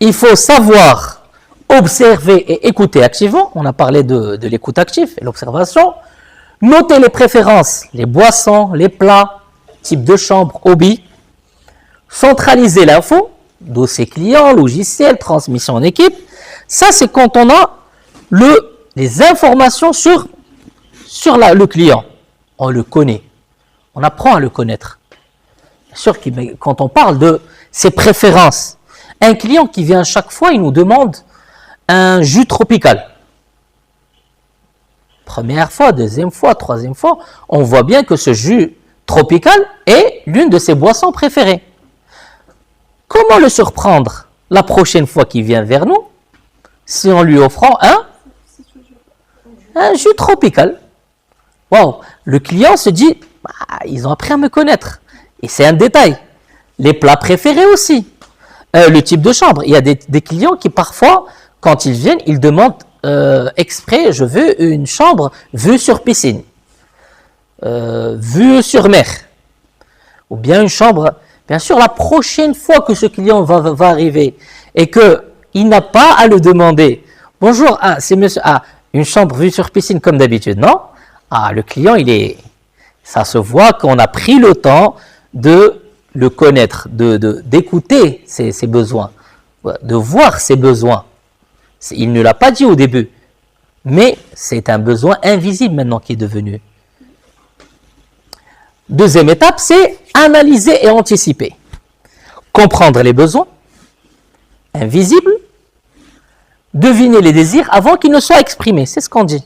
[SPEAKER 2] Il faut savoir observer et écouter activement. On a parlé de l'écoute active et l'observation. Noter les préférences, les boissons, les plats, type de chambre, hobby. Centraliser l'info, dossier client, logiciel, transmission en équipe. Ça, c'est quand on a les informations sur le client. On le connaît. On apprend à le connaître. Bien sûr, quand on parle de ses préférences, un client qui vient chaque fois, il nous demande un jus tropical. Première fois, deuxième fois, troisième fois, on voit bien que ce jus tropical est l'une de ses boissons préférées. Comment le surprendre la prochaine fois qu'il vient vers nous si en lui offrant un jus tropical? Wow, le client se dit, ils ont appris à me connaître. Et c'est un détail. Les plats préférés aussi. Le type de chambre. Il y a des clients qui parfois, quand ils viennent, ils demandent exprès, je veux une chambre vue sur piscine, vue sur mer, ou bien une chambre. Bien sûr, la prochaine fois que ce client va arriver et qu'il n'a pas à le demander, bonjour, c'est monsieur, une chambre vue sur piscine comme d'habitude, non? Le client, ça se voit qu'on a pris le temps de le connaître, d'écouter ses besoins, de voir ses besoins. Il ne l'a pas dit au début, mais c'est un besoin invisible maintenant qui est devenu. Deuxième étape, c'est analyser et anticiper. Comprendre les besoins invisibles, deviner les désirs avant qu'ils ne soient exprimés. C'est ce qu'on dit.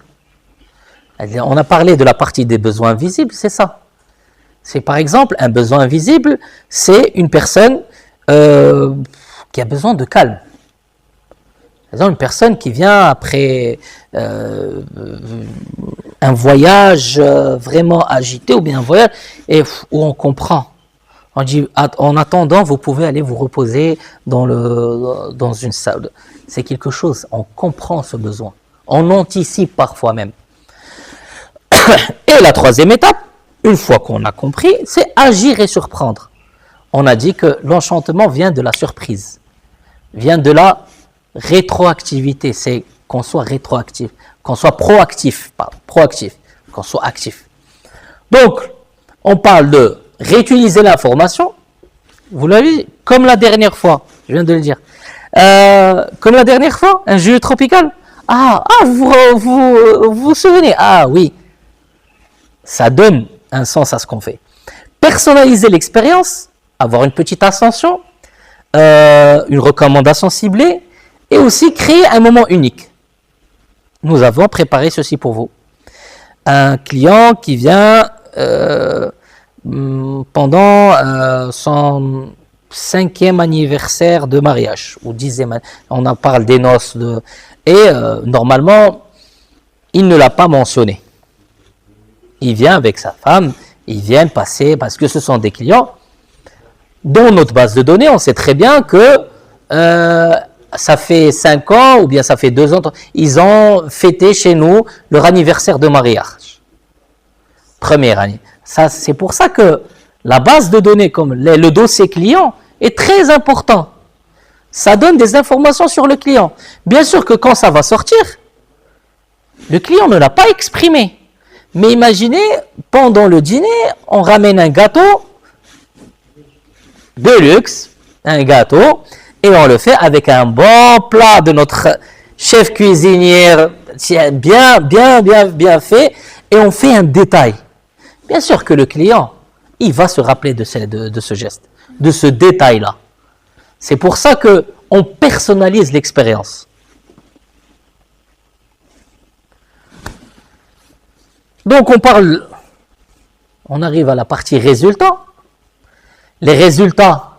[SPEAKER 2] On a parlé de la partie des besoins invisibles, c'est ça. C'est par exemple un besoin invisible, c'est une personne qui a besoin de calme. Par exemple, une personne qui vient après un voyage vraiment agité ou bien un voyage et où on comprend. On dit en attendant, vous pouvez aller vous reposer dans une salle. C'est quelque chose, on comprend ce besoin. On anticipe parfois même. Et la troisième étape, une fois qu'on a compris, c'est agir et surprendre. On a dit que l'enchantement vient de la surprise, vient de la rétroactivité, c'est qu'on soit rétroactif, qu'on soit proactif, qu'on soit actif. Donc, on parle de réutiliser l'information, vous l'avez dit, comme la dernière fois, je viens de le dire, comme la dernière fois, un jus tropical. Vous souvenez? Ah oui, ça donne un sens à ce qu'on fait. Personnaliser l'expérience, avoir une petite ascension, une recommandation ciblée, et aussi créer un moment unique. Nous avons préparé ceci pour vous. Un client qui vient pendant son 5e anniversaire de mariage, ou 10e, on en parle des noces, normalement, il ne l'a pas mentionné. Il vient avec sa femme, ils viennent passer, parce que ce sont des clients, dans notre base de données, on sait très bien que ça fait 5 ans, ou bien ça fait 2 ans, ils ont fêté chez nous leur anniversaire de mariage. Première année. C'est pour ça que la base de données, comme le dossier client, est très important. Ça donne des informations sur le client. Bien sûr que quand ça va sortir, le client ne l'a pas exprimé. Mais imaginez, pendant le dîner, on ramène un gâteau de luxe, un gâteau, et on le fait avec un bon plat de notre chef cuisinière, bien fait, et on fait un détail. Bien sûr que le client, il va se rappeler de ce geste, de ce détail-là. C'est pour ça qu'on personnalise l'expérience. Donc on arrive à la partie résultats. Les résultats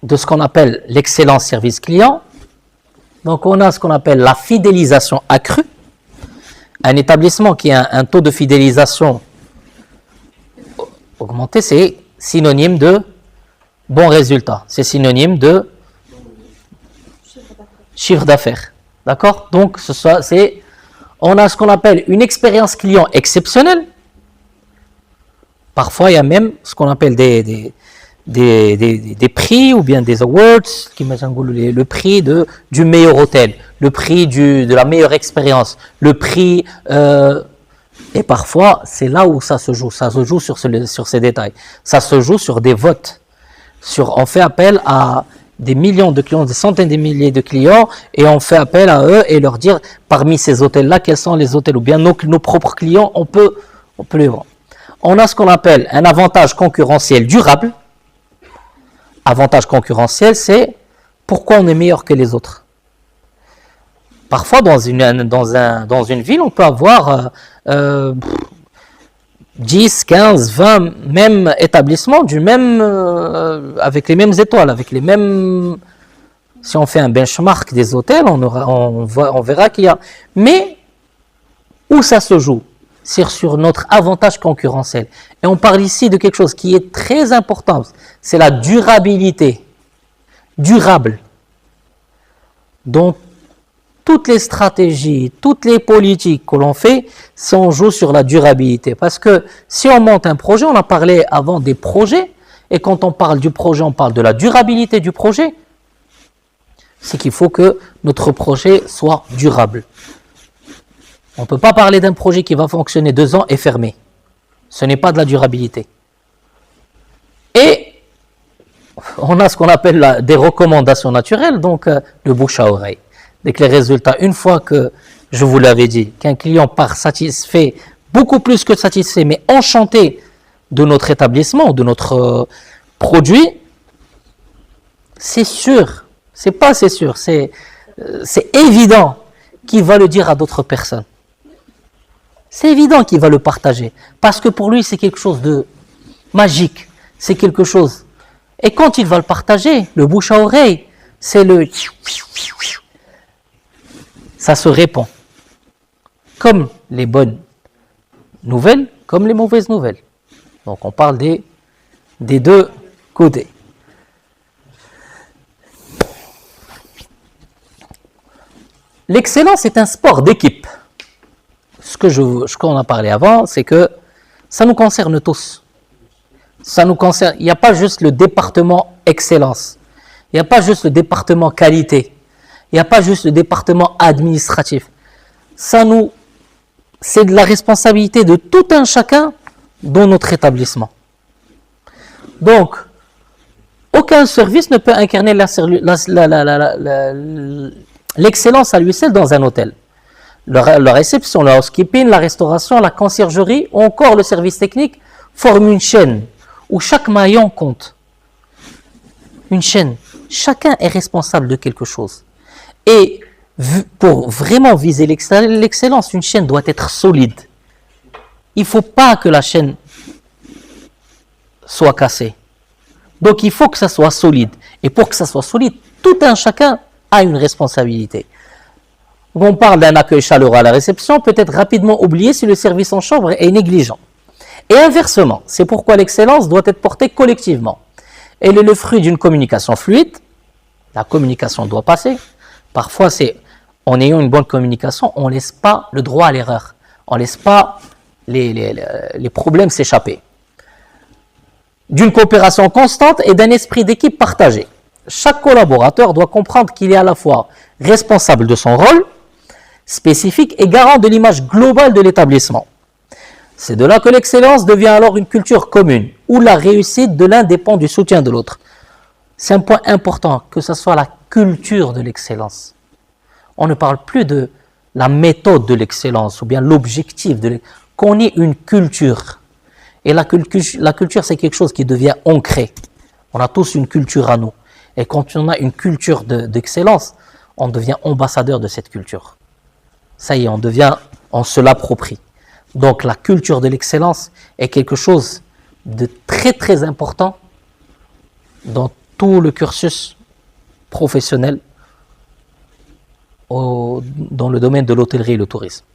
[SPEAKER 2] de ce qu'on appelle l'excellent service client. Donc on a ce qu'on appelle la fidélisation accrue. Un établissement qui a un taux de fidélisation augmenté, c'est synonyme de bon résultat. C'est synonyme de chiffre d'affaires. D'accord? Donc on a ce qu'on appelle une expérience client exceptionnelle. Parfois, il y a même ce qu'on appelle des prix ou bien des awards, le prix du meilleur hôtel, le prix de la meilleure expérience, le prix... et parfois, c'est là où ça se joue. Ça se joue sur ces détails. Ça se joue sur des votes. On fait appel à des millions de clients, des centaines de milliers de clients, et on fait appel à eux et leur dire, parmi ces hôtels-là, quels sont les hôtels, ou bien nos propres clients, on peut les vendre. On a ce qu'on appelle un avantage concurrentiel durable. Avantage concurrentiel, c'est pourquoi on est meilleur que les autres. Parfois, dans une ville, on peut avoir 10, 15, 20 mêmes établissements avec les mêmes étoiles, avec les mêmes... Si on fait un benchmark des hôtels, on verra qu'il y a... Mais où ça se joue? C'est sur notre avantage concurrentiel. Et on parle ici de quelque chose qui est très important, c'est la durabilité. Durable. Donc, toutes les stratégies, toutes les politiques que l'on fait, si on joue sur la durabilité. Parce que si on monte un projet, on a parlé avant des projets, et quand on parle du projet, on parle de la durabilité du projet, c'est qu'il faut que notre projet soit durable. On ne peut pas parler d'un projet qui va fonctionner 2 ans et fermer. Ce n'est pas de la durabilité. Et on a ce qu'on appelle des recommandations naturelles, donc le bouche à oreille. Dès que les résultats, une fois que je vous l'avais dit, qu'un client part satisfait, beaucoup plus que satisfait, mais enchanté de notre établissement, de notre produit, c'est sûr, c'est évident qu'il va le dire à d'autres personnes. C'est évident qu'il va le partager, parce que pour lui, c'est quelque chose de magique, c'est quelque chose. Et quand il va le partager, le bouche à oreille, c'est le... Ça se répand. Comme les bonnes nouvelles, comme les mauvaises nouvelles. Donc on parle des deux côtés. L'excellence est un sport d'équipe. Ce qu'on a parlé avant, c'est que ça nous concerne tous. Ça nous concerne. Il n'y a pas juste le département excellence. Il n'y a pas juste le département qualité. Il n'y a pas juste le département administratif. C'est de la responsabilité de tout un chacun dans notre établissement. Donc, aucun service ne peut incarner l'excellence à lui seul dans un hôtel. La réception, le housekeeping, la restauration, la conciergerie ou encore le service technique forment une chaîne où chaque maillon compte. Une chaîne. Chacun est responsable de quelque chose. Et pour vraiment viser l'excellence, une chaîne doit être solide. Il ne faut pas que la chaîne soit cassée. Donc il faut que ça soit solide. Et pour que ça soit solide, tout un chacun a une responsabilité. On parle d'un accueil chaleureux à la réception, peut-être rapidement oublié si le service en chambre est négligent. Et inversement, c'est pourquoi l'excellence doit être portée collectivement. Elle est le fruit d'une communication fluide. La communication doit passer. Parfois, en ayant une bonne communication, on ne laisse pas le droit à l'erreur. On ne laisse pas les problèmes s'échapper. D'une coopération constante et d'un esprit d'équipe partagé. Chaque collaborateur doit comprendre qu'il est à la fois responsable de son rôle spécifique et garant de l'image globale de l'établissement. C'est de là que l'excellence devient alors une culture commune, où la réussite de l'un dépend du soutien de l'autre. C'est un point important, que ce soit la culture de l'excellence. On ne parle plus de la méthode de l'excellence, ou bien l'objectif de l'excellence, qu'on ait une culture. Et la culture, c'est quelque chose qui devient ancré. On a tous une culture à nous. Et quand on a une culture d'excellence, on devient ambassadeur de cette culture. Ça y est, on se l'approprie. Donc la culture de l'excellence est quelque chose de très très important dans tout le cursus professionnel dans le domaine de l'hôtellerie et le tourisme.